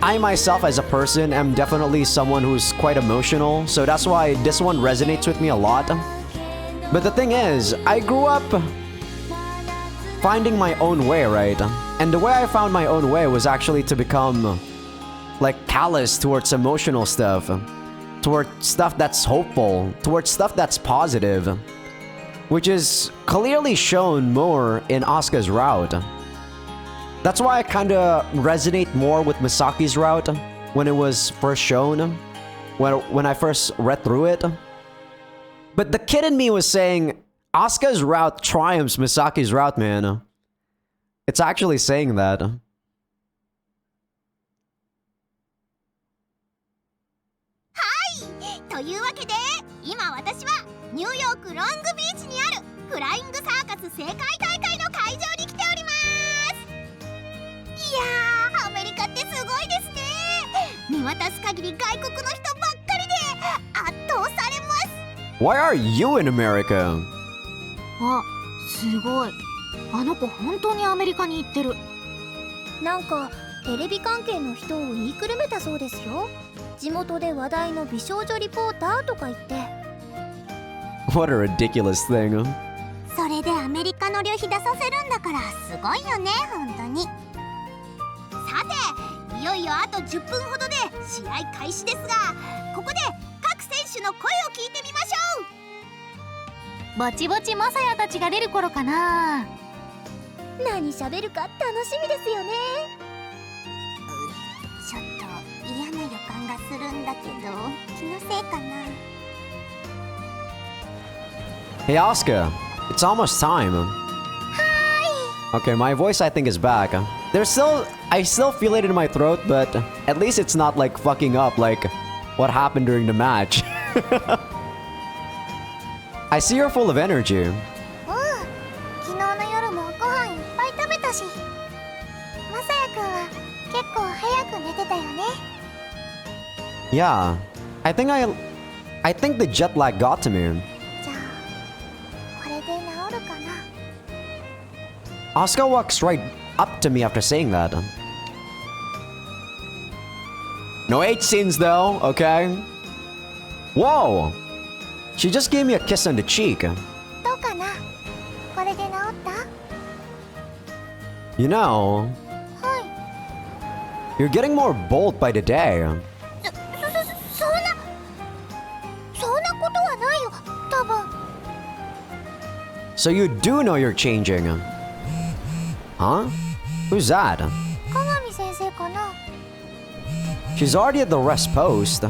I myself as a person am definitely someone who's quite emotional, so that's why this one resonates with me a lot. But the thing is, I grew up finding my own way, right? And the way I found my own way was actually to become like callous towards emotional stuff, towards stuff that's hopeful, towards stuff that's positive, which is clearly shown more in Asuka's route. That's why I kinda resonate more with Misaki's route when it was first shown, when I first read through it. But the kid in me was saying, Asuka's route triumphs Misaki's route, man. It's actually saying that. というわけで今私はニューヨークロングビーチにあるフライングサーカス世界大会の会場に来ております。いやー、アメリカってすごいですね。見渡す限り外国の人ばっかりで圧倒されます。 Why are you in America? あ、すごい。あの子本当にアメリカに行ってる。なんかテレビ関係の人を言いくるめたそうですよ。地元で話題の美少女リポーターとか言って。 What a ridiculous thing. それでアメリカの旅費出させるんだからすごいよね、本当に。さて、いよいよあと10分ほどで試合開始ですが、ここで各選手の声を聞いてみましょう。ぼちぼちマサヤたちが出る頃かな。何喋るか楽しみですよね。ちょっと嫌な予感がするんだけど、気のせいかな。 Hey Asuka, it's almost time. Hi! Okay, my voice I think is back. I still feel it in my throat, but at least it's not like fucking up like what happened during the match. I see you're full of energy. 昨日の夜もご飯いっぱい食べたし、マサヤくんは結構早く寝てたよね。 Yeah, I think the jet lag got to me. じゃあこれで治るかな。 Asuka walks right up to me after saying that. No H scenes though, okay? Whoa! She just gave me a kiss on the cheek. どうかな。これで治った？ You know, はい。 you're getting more bold by the day. そんなことはないよ、多分。 So you do know you're changing. Huh? Who's that? 鏡先生かな。 She's already at the rest post.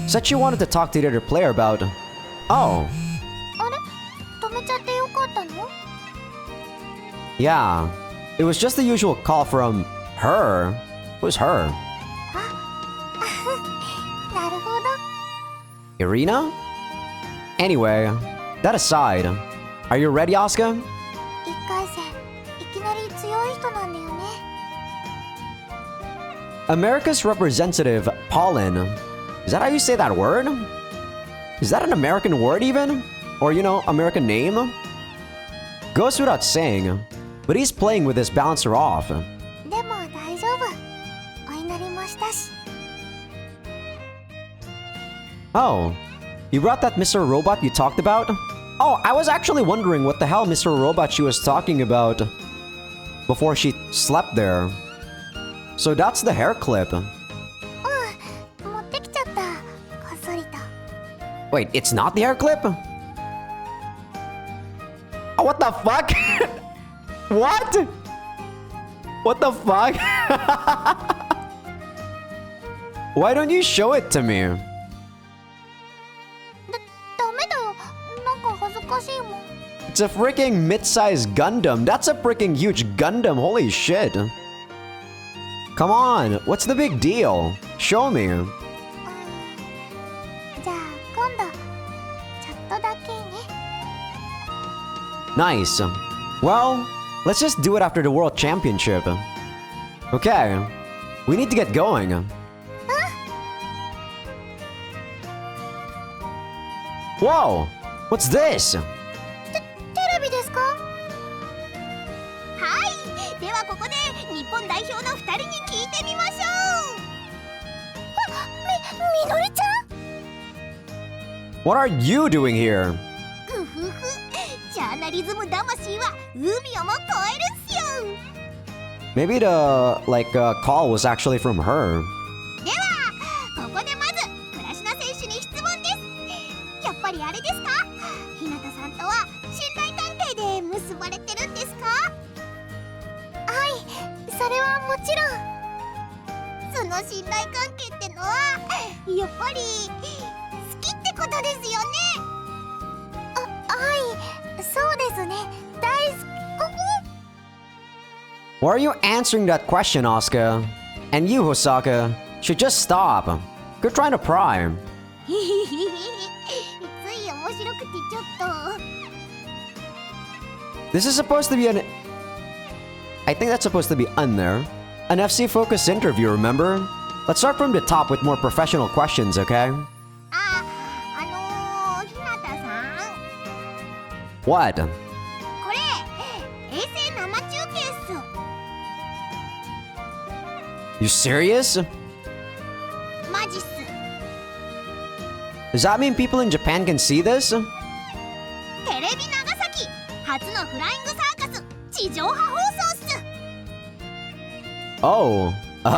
Said she wanted to talk to the other player about... Oh, あれ？止めちゃってよかったの？ yeah. It was just the usual call from her. Who's her? なるほど。 Irina? Anyway, that aside, are you ready, Asuka? 一回戦、いきなり強い人なんだよね。 America's representative, Pollen. Is that how you say that word? Is that an American word even? Or, you know, American name? Goes without saying, but he's playing with his balancer off. でも大丈夫。お祈りもしたし。 Oh, you brought that Mr. Robot you talked about? Oh, I was actually wondering what the hell Mr. Robot she was talking about before she slept there. So that's the hair clip. 持ってきちゃった。こっそりと。Wait, it's not the hair clip? Oh, what the fuck? What? What the fuck? Why don't you show it to me? ダメだよ。なんか恥ずかしいもん。 It's a freaking mid-sized Gundam. That's a freaking huge Gundam. Holy shit. Come on. What's the big deal? Show me. じゃあ今度ちょっとだけね。 Nice. Well, let's just do it after the World Championship. Okay. We need to get going. Whoa! What's this? テレビですか？はい、ではここで日本代表の2人に聞いてみましょう。みのりちゃん？ What are you doing here? ふふふ、ジャーナリズム魂は海をも越えるんすよ。 Maybe the, call was actually from her. ではここでまず倉科選手に質問です。やっぱりあれですか？日向さんとは信頼関係で結ばれてるんですか？はい、それはもちろん。その信頼関係ってのはやっぱり好きってことですよね。はい、そうですね。大好き。 Why are you answering that question, Asuka? And you, Hosaka, should just stop. You're trying to pry. つい面白くてちょっと。 This is supposed to be an... I think that's supposed to be on there. An FC-focused interview, remember? Let's start from the top with more professional questions, okay? 日向さん、 What? これ衛星生中継っす。 You serious? マジっす。 Does that mean people in Japan can see this? テレビ長崎初のフライングサーカス地上波放送っす。 Oh, ま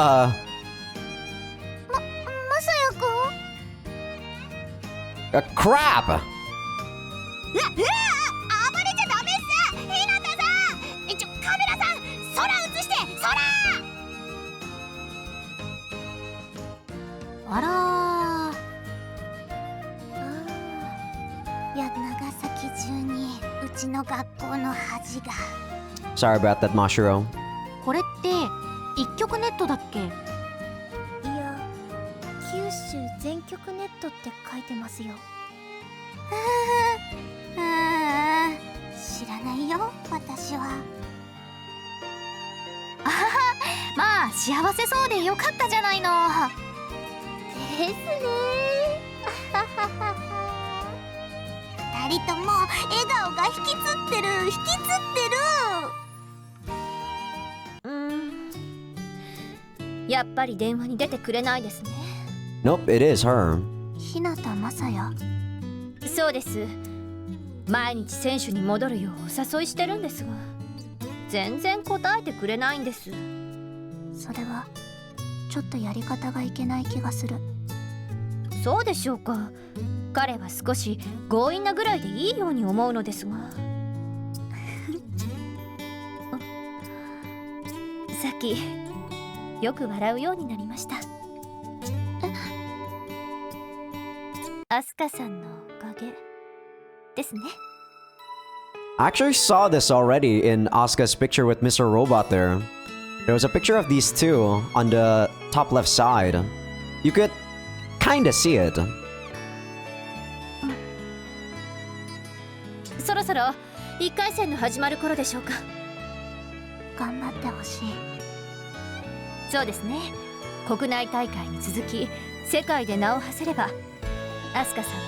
さやくん？ crap! うわ、暴れちゃダメっす。日向さん、カメラさん、空映して、空。あらー。いや、長崎中にうちの学校の恥が。 Sorry about that, Mashiro. これって一曲ネットだっけ？いや、九州全曲ネットって書いてますよ。知らないよ、私は。まあ幸せそうでよかったじゃないの。ですね。二人とも笑顔が引きつってる、引きつってる。やっぱり電話に出てくれないですね。 Nope, it is her. 日向雅也。そうです。毎日選手に戻るようお誘いしてるんですが、全然答えてくれないんです。それはちょっとやり方がいけない気がする。そうでしょうか。彼は少し強引なぐらいでいいように思うのですが。さっきよく笑うようになりました。アスカさんのおかげですね。I actually saw this already in Asuka's picture with Mr. Robot there. There was a picture of these two on the top left side. You could kinda see it. そろそろ1回戦の始まる頃でしょうか。頑張ってほしい。そうですね。国内大会に続き世界で名を馳せれば、アスカさんは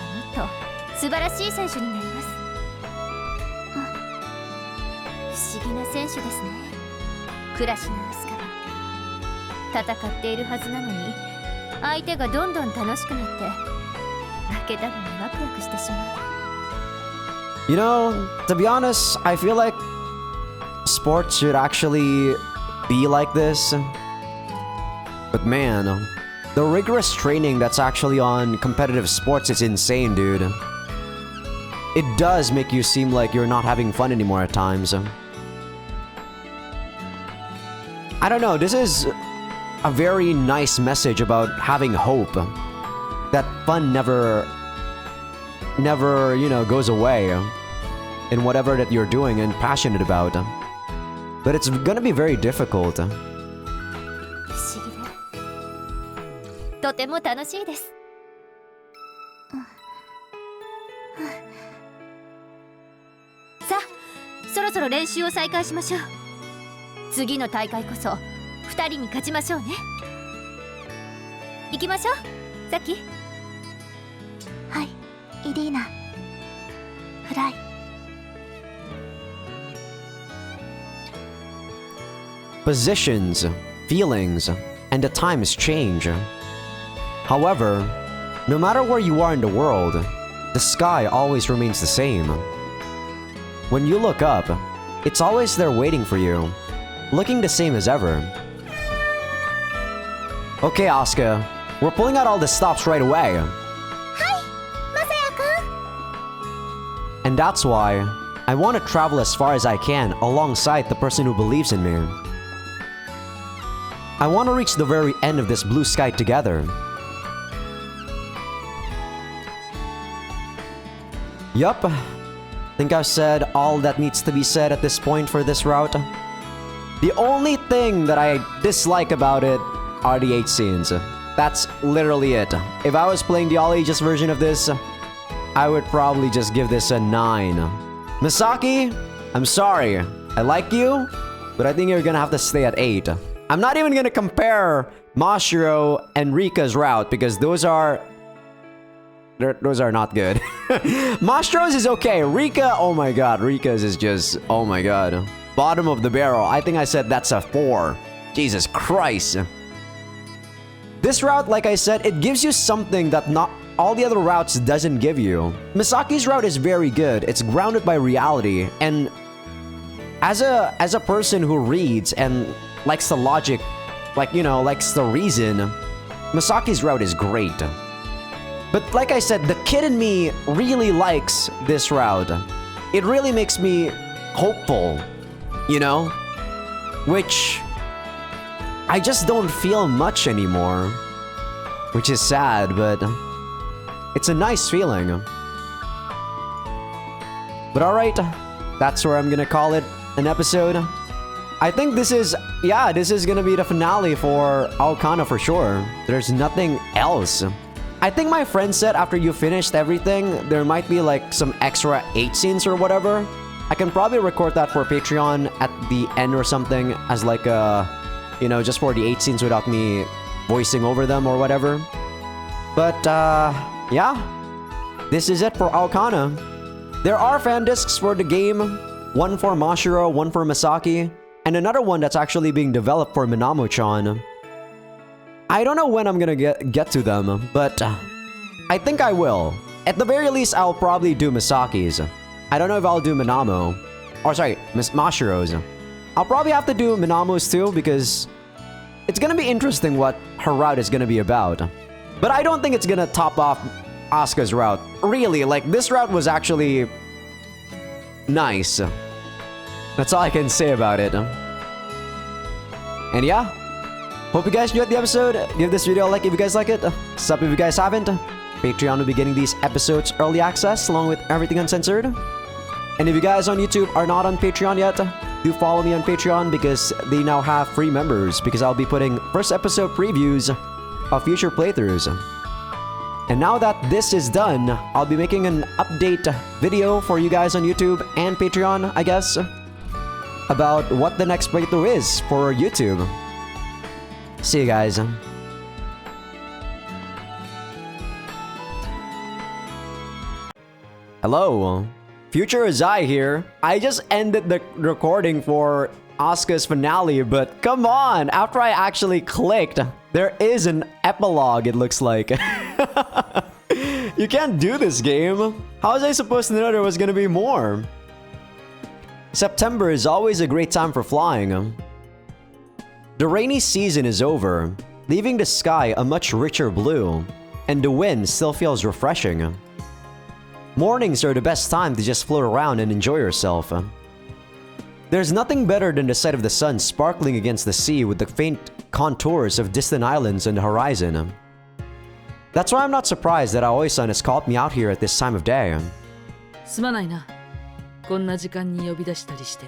もっと素晴らしい選手になります。不思議な選手ですね。倉科アスカは戦っているはずなのに、相手がどんどん楽しくなって負けたのにワクワクしてしまう。 You know, to be honest, I feel like sports should actually be like this. But man, The rigorous training that's actually on competitive sports is insane, dude. It does make you seem like you're not having fun anymore at times. I don't know, this is a very nice message about having hope. That fun never, you know, goes away in whatever that you're doing and passionate about. But it's gonna be very difficult. 不思議でとても楽しいです。さあ、そろそろ練習を再開しましょう。次の大会こそ2人に勝ちましょうね。行きましょう、さき。はい、イリーナ。フライ。Positions, feelings, and the times change. However, no matter where you are in the world, the sky always remains the same. When you look up, it's always there waiting for you, looking the same as ever. Okay, Asuka, we're pulling out all the stops right away. And that's why I want to travel as far as I can alongside the person who believes in me. I want to reach the very end of this blue sky together. Yup. Think I've said all that needs to be said at this point for this route. The only thing that I dislike about it are the 8 scenes. That's literally it. If I was playing the All Ages version of this, I would probably just give this a 9. Misaki, I'm sorry. I like you, but I think you're gonna have to stay at 8. I'm not even gonna compare Mashiro and Rika's route because those are not good. Mashiro's is okay. Rika, oh my god. Rika's is just, oh my god. Bottom of the barrel. I think I said that's a 4. Jesus Christ. This route, like I said, it gives you something that not all the other routes doesn't give you. Misaki's route is very good. It's grounded by reality. And as a person who reads and likes the logic, like, you know, likes the reason, Misaki's route is great. But like I said, the kid in me really likes this route. It really makes me hopeful, you know? Which I just don't feel much anymore. Which is sad, but it's a nice feeling. But alright, that's where I'm gonna call it an episode. I think this is, yeah, this is gonna be the finale for Aokana for sure. There's nothing else. I think my friend said after you finished everything, there might be like some extra 8 scenes or whatever. I can probably record that for Patreon at the end or something as like a, you know, just for the 8 scenes without me voicing over them or whatever. But, yeah. This is it for Aokana. There are fan discs for the game. One for Mashiro, one for Misaki, and another one that's actually being developed for Minamo-chan. I don't know when I'm gonna get to them, but I think I will. At the very least, I'll probably do Misaki's. I don't know if I'll do Minamo. Or sorry, Mashiro's. I'll probably have to do Minamo's too, because it's gonna be interesting what her route is gonna be about. But I don't think it's gonna top off Asuka's route. Really, like, this route was actually nice. That's all I can say about it. And yeah, hope you guys enjoyed the episode. Give this video a like if you guys like it. Sub if you guys haven't. Patreon will be getting these episodes early access along with everything uncensored. And if you guys on YouTube are not on Patreon yet, do follow me on Patreon because they now have free members, because I'll be putting first episode previews of future playthroughs. And now that this is done, I'll be making an update video for you guys on YouTube and Patreon, I guess, about what the next playthrough is for YouTube. See you guys. Hello, Future Azai here. I just ended the recording for Asuka's finale, but come on, after I actually clicked, there is an epilogue, it looks like. You can't do this game. How was I supposed to know there was gonna be more? September is always a great time for flying. The rainy season is over, leaving the sky a much richer blue, and the wind still feels refreshing. Mornings are the best time to just float around and enjoy yourself. There's nothing better than the sight of the sun sparkling against the sea with the faint contours of distant islands on the horizon. That's why I'm not surprised that Aoi-san has called me out here at this time of day. すまないな。こんな時間に呼び出したりして。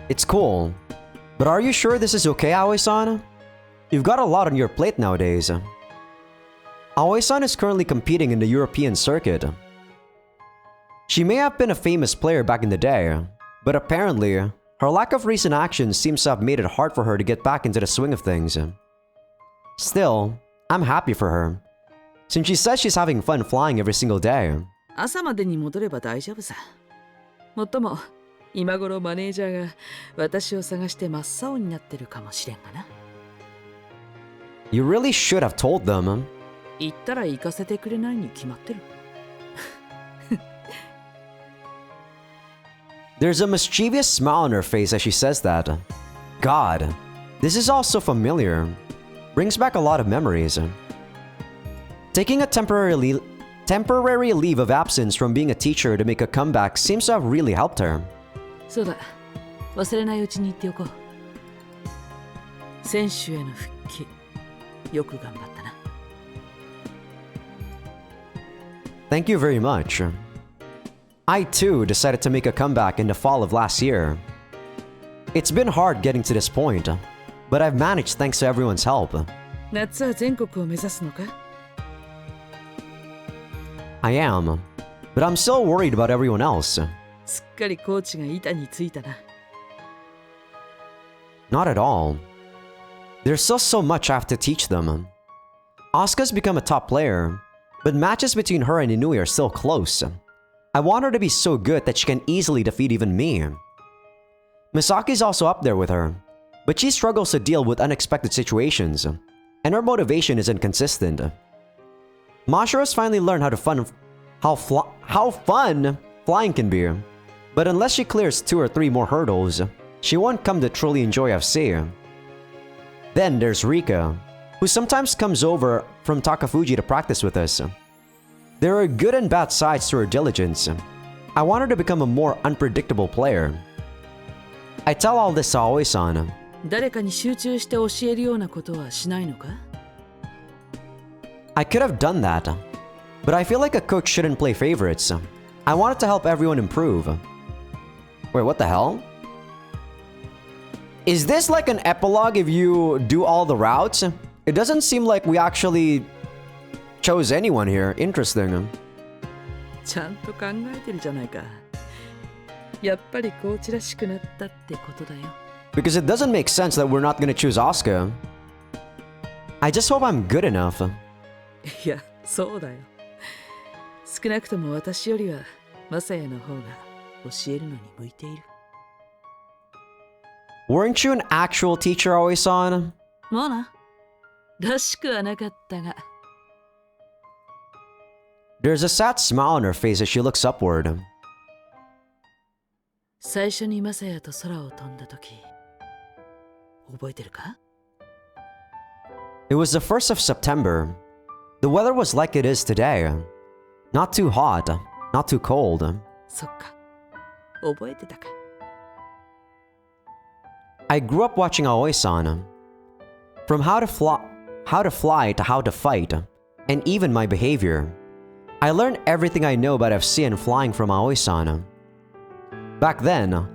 It's cool. But are you sure this is okay, Aoi-san? You've got a lot on your plate nowadays. Aoi-san is currently competing in the European circuit. She may have been a famous player back in the day, but apparently, her lack of recent actions seems to have made it hard for her to get back into the swing of things. Still, I'm happy for her, since she says she's having fun flying every single day. 朝までに戻れば大丈夫さ。もっとも、今頃マネージャーが私を探して真っ青になってるかもしれんがな。You really should have told them. 言ったら行かせてくれないに決まってる。There's a mischievous smile on her face as she says that. God, this is all so familiar. Brings back a lot of memories. Taking a temporary leave of absence from being a teacher to make a comeback seems to have really helped her. そうだ。忘れないうちに言っておこう。選手への復帰、よく頑張ったな。Thank you very much. I too decided to make a comeback in the fall of last year. It's been hard getting to this point, but I've managed thanks to everyone's help. 夏は全国を目指すのか？ I am, but I'm still worried about everyone else. すっかりコーチが板についたな。Not at all. There's still so much I have to teach them. Asuka's become a top player, but matches between her and Inui are still close. I want her to be so good that she can easily defeat even me. Misaki's also up there with her, but she struggles to deal with unexpected situations, and her motivation is inconsistent. Mashiro's finally learned how fun flying can be, but unless she clears 2 or 3 more hurdles, she won't come to truly enjoy FC. Then there's Rika, who sometimes comes over from Takafuji to practice with us. There are good and bad sides to her diligence. I want her to become a more unpredictable player. I tell all this to Aoi-san. 誰かに集中して教えるようなことはしないのか？ I could have done that, but I feel like a coach shouldn't play favorites. I wanted to help everyone improve. Wait, what the hell? Is this like an epilogue if you do all the routes? It doesn't seem like we actually chose anyone here. Interesting. ちゃんと考えてるじゃないか。やっぱりコーチらしくなったってことだよ。Because it doesn't make sense that we're not gonna choose Asuka. I just hope I'm good enough. いや、そうだよ。少なくとも私よりはマサヤの方が教えるのに向いている。Weren't you an actual teacher, Aoi-san? もうな。らしくはなかったが。There's a sad smile on her face as she looks upward. 最初にマサヤと空を飛んだ時、覚えてるか？ It was the 1st of September. The weather was like it is today. Not too hot, not too cold. そっか。覚えてたか。I grew up watching Aoi-san. From how to fly to how to fight, and even my behavior. I learned everything I know about FC and flying from Aoi-san. Back then,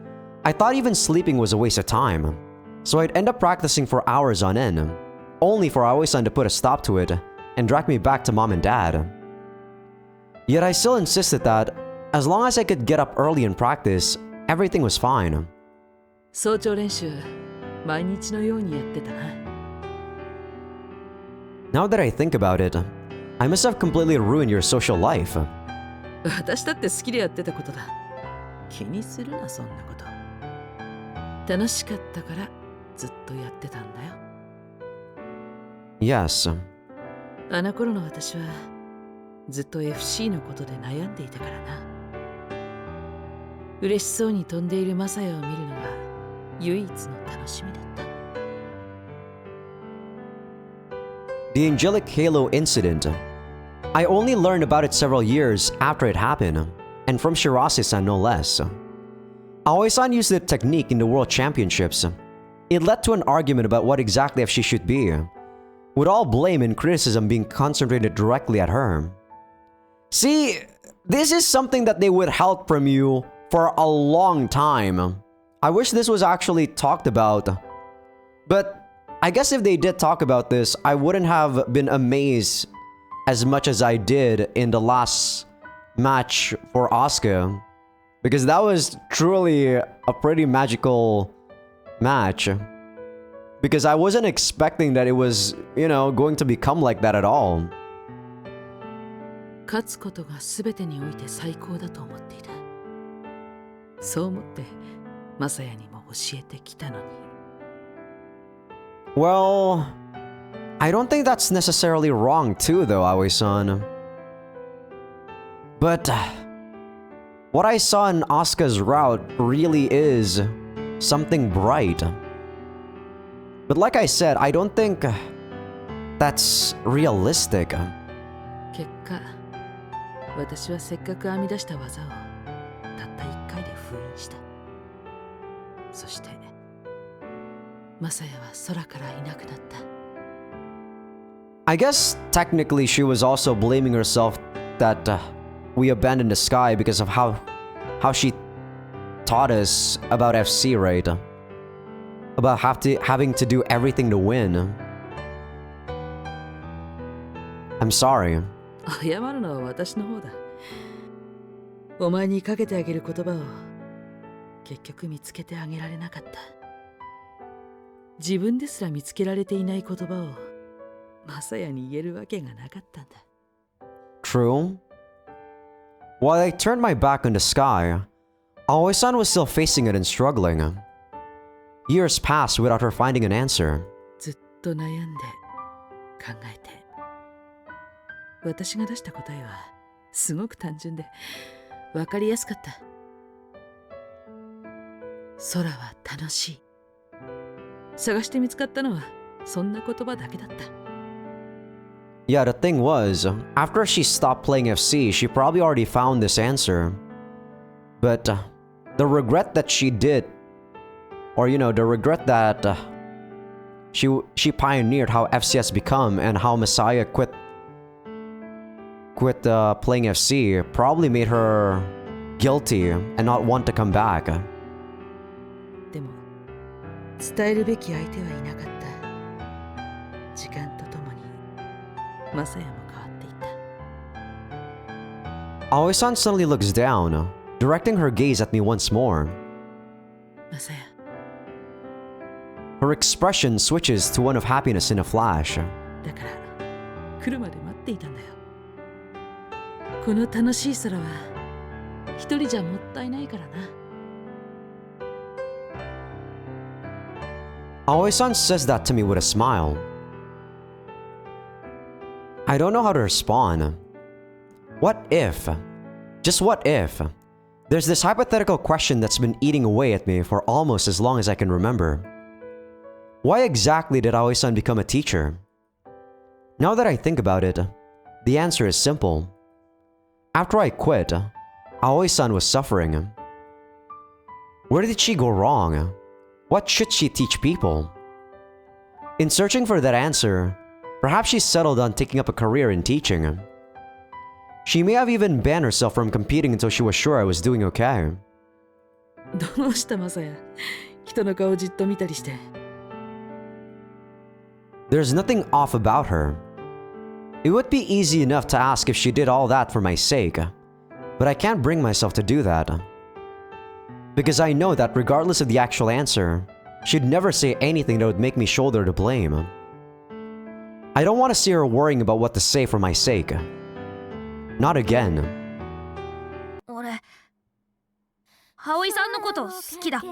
I thought even sleeping was a waste of time, so I'd end up practicing for hours on end, only for Aoi-san to put a stop to it and drag me back to mom and dad. Yet I still insisted that, as long as I could get up early and practice, everything was fine. 早朝練習、毎日のようにやってたな。Now that I think about it, I must have completely ruined your social life. 私だって好きでやってたことだ。気にするな、そんなこと。楽しかったからずっとやってたんだよ。Yes. あの頃の私はずっと FC のことで悩んでいたからな。嬉しそうに飛んでいるマサヤを見るのが唯一の楽しみだった。the Angelic Halo incident. I only learned about it several years after it happened, and from Shirase-san no less. Aoi-san used the technique in the World Championships. It led to an argument about what exactly FC should be, with all blame and criticism being concentrated directly at her. See, this is something that they withheld from you for a long time. I wish this was actually talked about. But I guess if they did talk about this, I wouldn't have been amazed as much as I did in the last match for Asuka. Because that was truly a pretty magical match. Because I wasn't expecting that it was, going to become like that at all. 勝つことが全てにおいて最高だと思っていた。そう思ってマサヤにも教えてきたのに。Well, I don't think that's necessarily wrong too though, Aoi-san. But what I saw in Asuka's route really is something bright. But like I said, I don't think that's realistic. 結果、私はせっかく編み出した技をたった1回で封印した。そして、マサヤは空からいなくなった。I guess technically she was also blaming herself that we abandoned the sky because of how she taught us about FC, right? About having to do everything to win. I'm sorry. 謝るのは私の方だ。お前にかけてあげる言葉を結局見つけてあげられなかった。自分ですら見つけられていない言葉をマサヤに言えるわけがなかったんだ。True. While I turned my back on the sky, Aoi-san was still facing it and struggling. Years passed without her finding an answer. ずっと悩んで考えて。私が出した答えはすごく単純で分かりやすかった。空は楽しい。探して見つかったのはそんな言葉だけだった。Yeah, the thing was, after she stopped playing FC, she probably already found this answer. But the regret that she did, or the regret that she pioneered how FC has become and how Messiah quit playing FC, probably made her guilty and not want to come back. でも伝えるべき相手はいなかった。時間とともにマサヤも変わっていった。Aoi-san suddenly looks down, directing her gaze at me once more. マサヤ。Her expression switches to one of happiness in a flash. だから来るまで待っていたんだよ。この楽しい空は一人じゃもったいないからな。Aoi-san says that to me with a smile. I don't know how to respond. What if, just what if, there's this hypothetical question that's been eating away at me for almost as long as I can remember. Why exactly did Aoi-san become a teacher? Now that I think about it, the answer is simple. After I quit, Aoi-san was suffering. Where did she go wrong? What should she teach people? In searching for that answer, perhaps she settled on taking up a career in teaching. She may have even banned herself from competing until she was sure I was doing okay. どうしたマサヤ。人の顔じっと見たりして。There's nothing off about her. It would be easy enough to ask if she did all that for my sake, but I can't bring myself to do that. Because I know that regardless of the actual answer, she'd never say anything that would make me shoulder the blame. I don't want to see her worrying about what to say for my sake. Not again. 俺、葵さんのこと好きだ。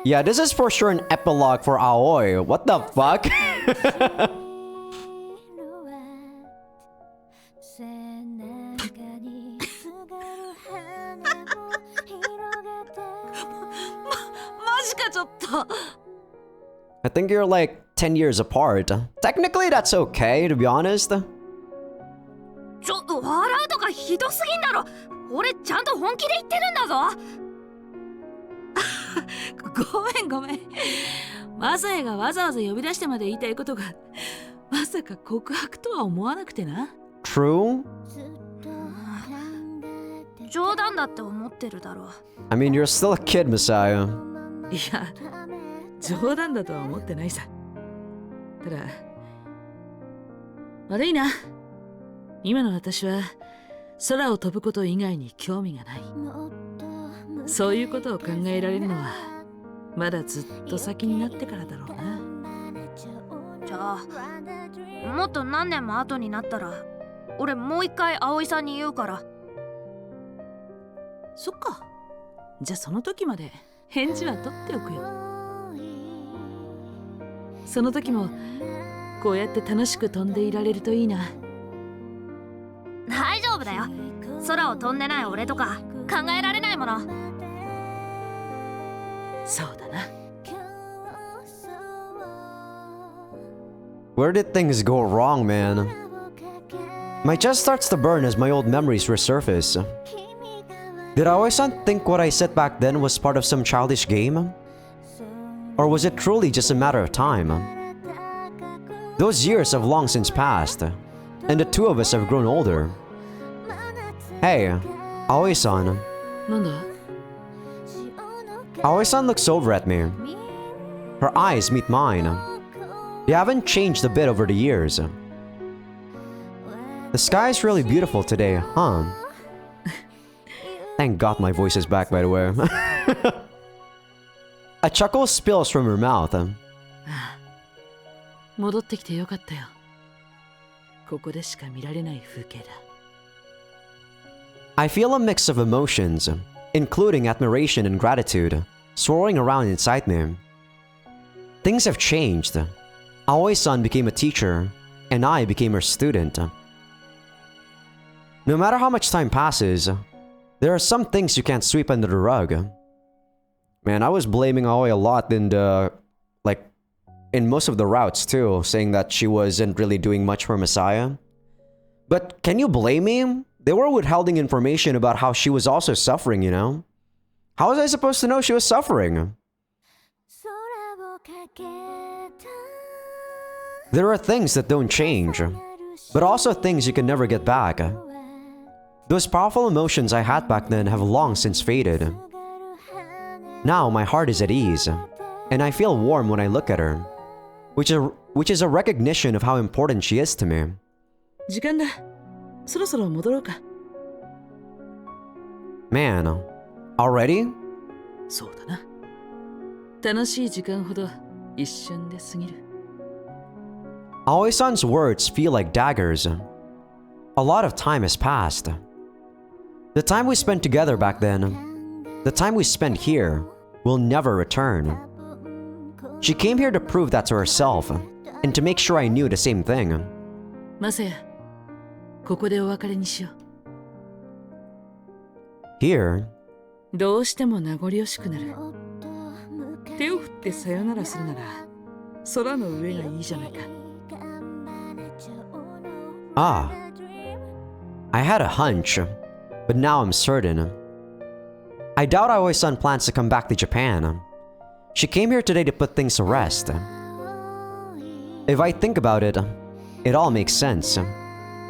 Yeah, this is for sure an epilogue for Aoi. What the fuck? マジかちょっと。 I think you're like 10 years apart. Technically, that's okay, to be honest. ちょっと笑うとかひどすぎんだろ。俺ちゃんと本気で言ってるんだぞ。ごめんごめん。マサエがわざわざ呼び出してまで言いたいことがまさか告白とは思わなくてな。 True? 冗談だって思ってるだろ。 I mean, you're still a kid, Messiah. いや、冗談だとは思ってないさ。ただ、悪いな。今の私は空を飛ぶこと以外に興味がない。そういうことを考えられるのはまだずっと先になってからだろうな。じゃあもっと何年も後になったら俺もう一回葵さんに言うから。そっか。じゃあその時まで返事は取っておくよ。その時もこうやって楽しく飛んでいられるといいな。大丈夫だよ。空を飛んでない俺とか考えられないもの。そうだな。 Where did things go wrong, man? My chest starts to burn as my old memories resurface. Did Aoi-san think what I said back then was part of some childish game? Or was it truly just a matter of time? Those years have long since passed, and the two of us have grown older. Hey, Aoi-san. なんだ？ Aoi-san looks over at me. Her eyes meet mine. They haven't changed a bit over the years. The sky is really beautiful today, huh? Thank God my voice is back, by the way. A chuckle spills from her mouth. 戻ってきてよかったよ。ここでしか見られない風景だ。 I feel a mix of emotions, including admiration and gratitude, swirling around inside me. Things have changed. Aoi-san became a teacher, and I became her student. No matter how much time passes, there are some things you can't sweep under the rug. Man, I was blaming Aoi a lot in most of the routes too, saying that she wasn't really doing much for Messiah. But can you blame me? They were withholding information about how she was also suffering, you know? How was I supposed to know she was suffering? There are things that don't change, but also things you can never get back. Those powerful emotions I had back then have long since faded. Now my heart is at ease, and I feel warm when I look at her, which is a recognition of how important she is to me. 時間だ。そろそろ戻ろうか。 Man, already? そうだな。楽しい時間ほど一瞬で過ぎる。 Aoi-san's words feel like daggers. A lot of time has passed. The time we spent together back then, the time we spent here, will never return. She came here to prove that to herself, and to make sure I knew the same thing. マサヤ、ここでお別れにしよ Here, う。どうしても名残惜しくなる。手を振ってさよならするなら、空の上がいいじゃないか。 ah. I had a hunch, but now I'm certain. I doubt Aoi-san plans to come back to Japan. She came here today to put things to rest. If I think about it, it all makes sense.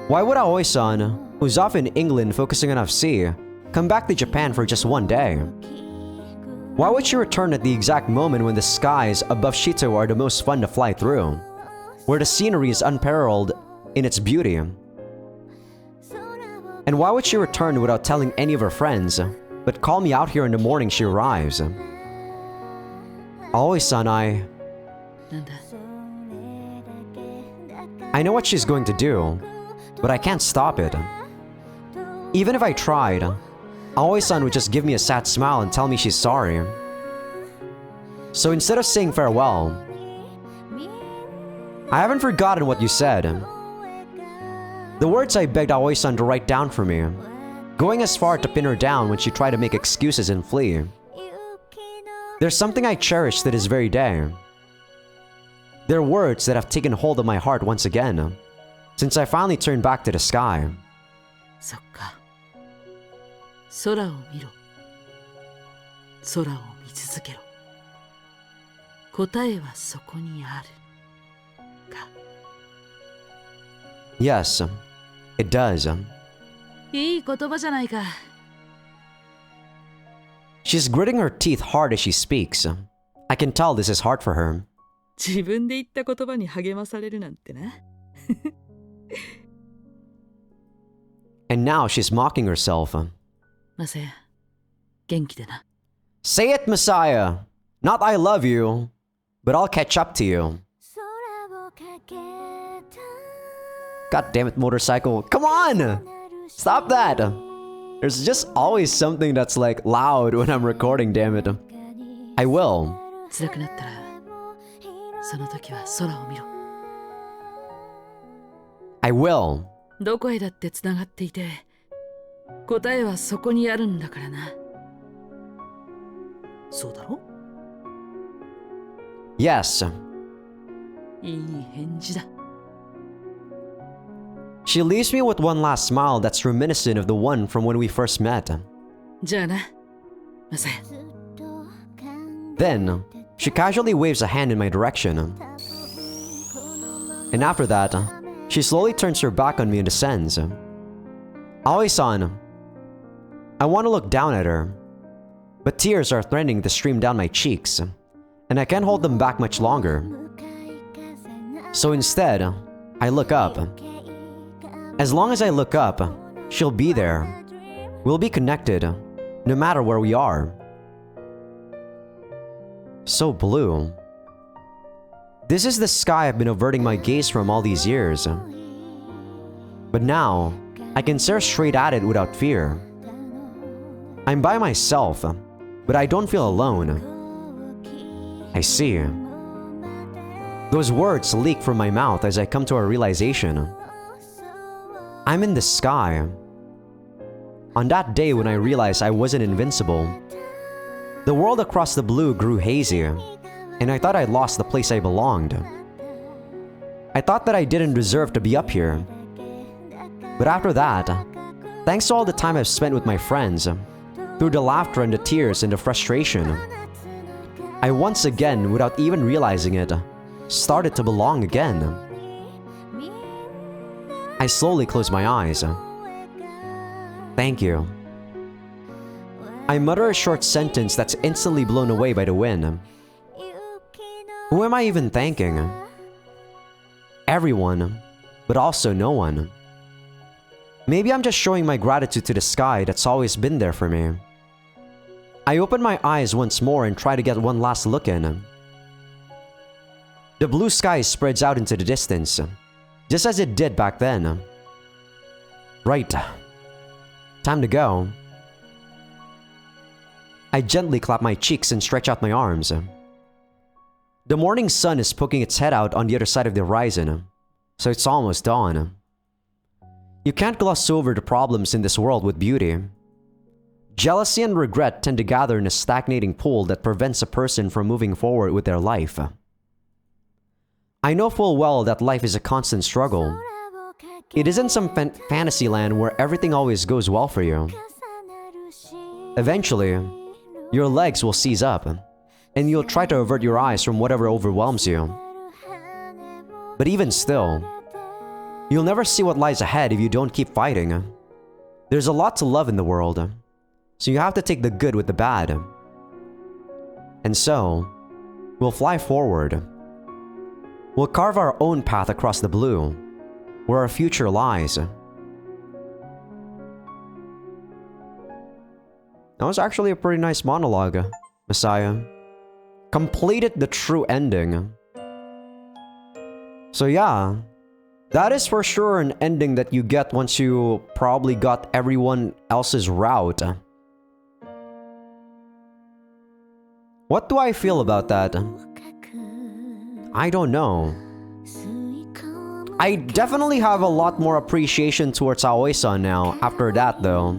Why would Aoi-san, who's off in England focusing on FC, come back to Japan for just one day? Why would she return at the exact moment when the skies above Shito are the most fun to fly through, where the scenery is unparalleled in its beauty? And why would she return without telling any of her friends, but call me out here in the morning she arrives? Aoi-san, なんだ。 I know what she's going to do, but I can't stop it. Even if I tried, Aoi-san would just give me a sad smile and tell me she's sorry. So instead of saying farewell, I haven't forgotten what you said. The words I begged Aoi-san to write down for me, going as far to pin her down when she tried to make excuses and flee. There's something I cherish to this very day. They're words that have taken hold of my heart once again, since I finally turned back to the sky. そっか。空を見ろ。空を見続けろ。答えはそこにある。か。Yes, it does. いい言葉じゃないか。She's gritting her teeth hard as she speaks. I can tell this is hard for her. 自分で言った言葉に励まされるなんてな。And now she's mocking herself. マサヤ、元気でな。Say it, Messiah! Not I love you, but I'll catch up to you. God damn it, motorcycle. Come on! Stop that! There's just always something that's like loud when I'm recording, damn it. I will. 辛くなったら、その時は空を見ろ。I will. どこへだってつながっていて、答えはそこにあるんだからな。そうだろ？ Yes. いい返事だ。She leaves me with one last smile that's reminiscent of the one from when we first met. じゃあな、マサヤ。Then, she casually waves a hand in my direction. And after that, she slowly turns her back on me and descends. Aoi-san. I want to look down at her, but tears are threatening to stream down my cheeks, and I can't hold them back much longer. So instead, I look up. As long as I look up, she'll be there. We'll be connected, no matter where we are. So blue. This is the sky I've been averting my gaze from all these years. But now, I can stare straight at it without fear. I'm by myself, but I don't feel alone. I see. Those words leak from my mouth as I come to a realization. I'm in the sky. On that day when I realized I wasn't invincible, the world across the blue grew hazy, and I thought I'd lost the place I belonged. I thought that I didn't deserve to be up here. But after that, thanks to all the time I've spent with my friends, through the laughter and the tears and the frustration, I once again, without even realizing it, started to belong again. I slowly close my eyes. Thank you. I mutter a short sentence that's instantly blown away by the wind. Who am I even thanking? Everyone, but also no one. Maybe I'm just showing my gratitude to the sky that's always been there for me. I open my eyes once more and try to get one last look in. The blue sky spreads out into the distance, just as it did back then. Right. Time to go. I gently clap my cheeks and stretch out my arms. The morning sun is poking its head out on the other side of the horizon, so it's almost dawn. You can't gloss over the problems in this world with beauty. Jealousy and regret tend to gather in a stagnating pool that prevents a person from moving forward with their life. I know full well that life is a constant struggle. It isn't some fantasy land where everything always goes well for you. Eventually, your legs will seize up, and you'll try to avert your eyes from whatever overwhelms you. But even still, you'll never see what lies ahead if you don't keep fighting. There's a lot to love in the world, so you have to take the good with the bad. And so, we'll fly forward. We'll carve our own path across the blue, where our future lies. That was actually a pretty nice monologue, Messiah. Completed the true ending. So yeah, that is for sure an ending that you get once you probably got everyone else's route. What do I feel about that? I don't know. I definitely have a lot more appreciation towards Aoi-san now after that though.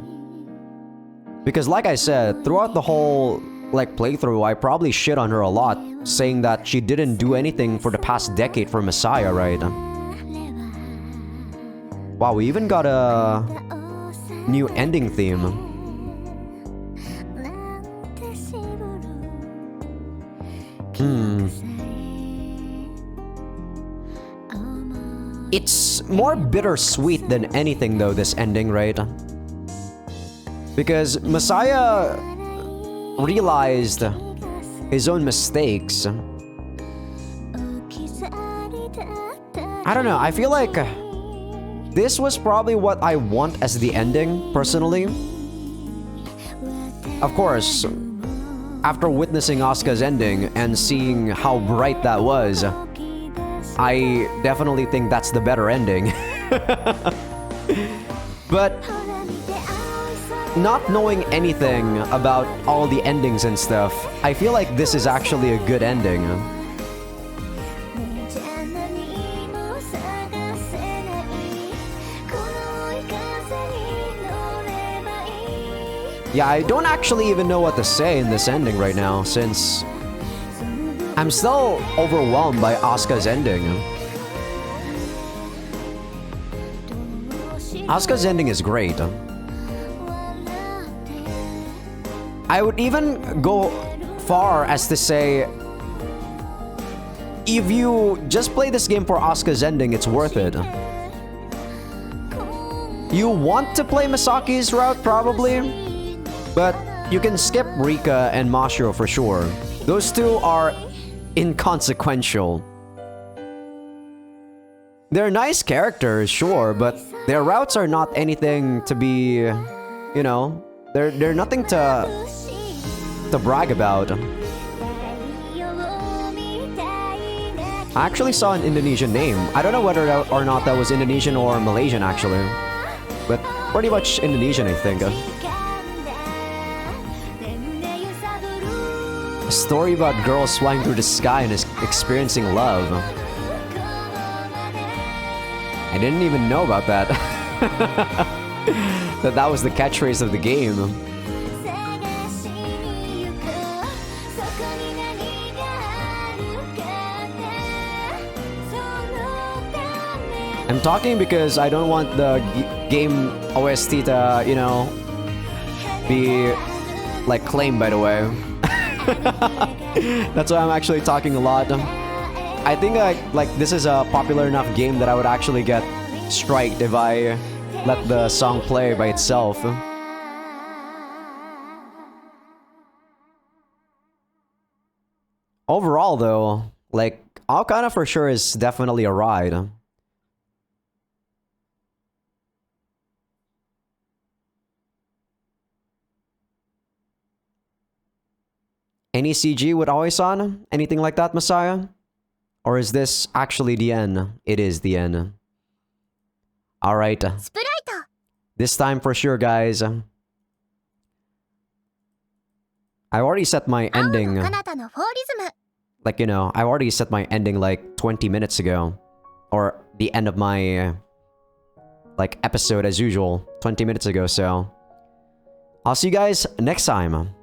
Because like I said, throughout the whole like playthrough, I probably shit on her a lot, saying that she didn't do anything for the past decade for Messiah, right? Wow, we even got a new ending theme. It's more bittersweet than anything though, this ending, right? Because Messiah realized his own mistakes. I don't know, I feel like this was probably what I want as the ending, personally. Of course, after witnessing Asuka's ending and seeing how bright that was, I definitely think that's the better ending. But not knowing anything about all the endings and stuff, I feel like this is actually a good ending. Yeah, I don't actually even know what to say in this ending right now, since I'm still overwhelmed by Asuka's ending. Asuka's ending is great. I would even go far as to say, if you just play this game for Asuka's ending, it's worth it. You want to play Misaki's route, probably, but you can skip Rika and Mashiro for sure. Those two are inconsequential. They're nice characters, sure, but their routes are not anything to be, you know, they're nothing to brag about. I actually saw an Indonesian name. I don't know whether or not that was Indonesian or Malaysian actually, but pretty much Indonesian, I think. A story about girls flying through the sky and experiencing love. I didn't even know about that. that was the catchphrase of the game. I'm talking because I don't want the game OST to, you know, be like claimed, by the way. That's why I'm actually talking a lot. I think like this is a popular enough game that I would actually get striked if I let the song play by itself. Overall though, like Aokana for sure is definitely a ride. Any CG with Aoi-san? Anything like that, Messiah? Or is this actually the end? It is the end. Alright. This time for sure, guys. I already set my ending. Like, you know, I already set my ending like 20 minutes ago. Or the end of my like episode as usual 20 minutes ago, so I'll see you guys next time.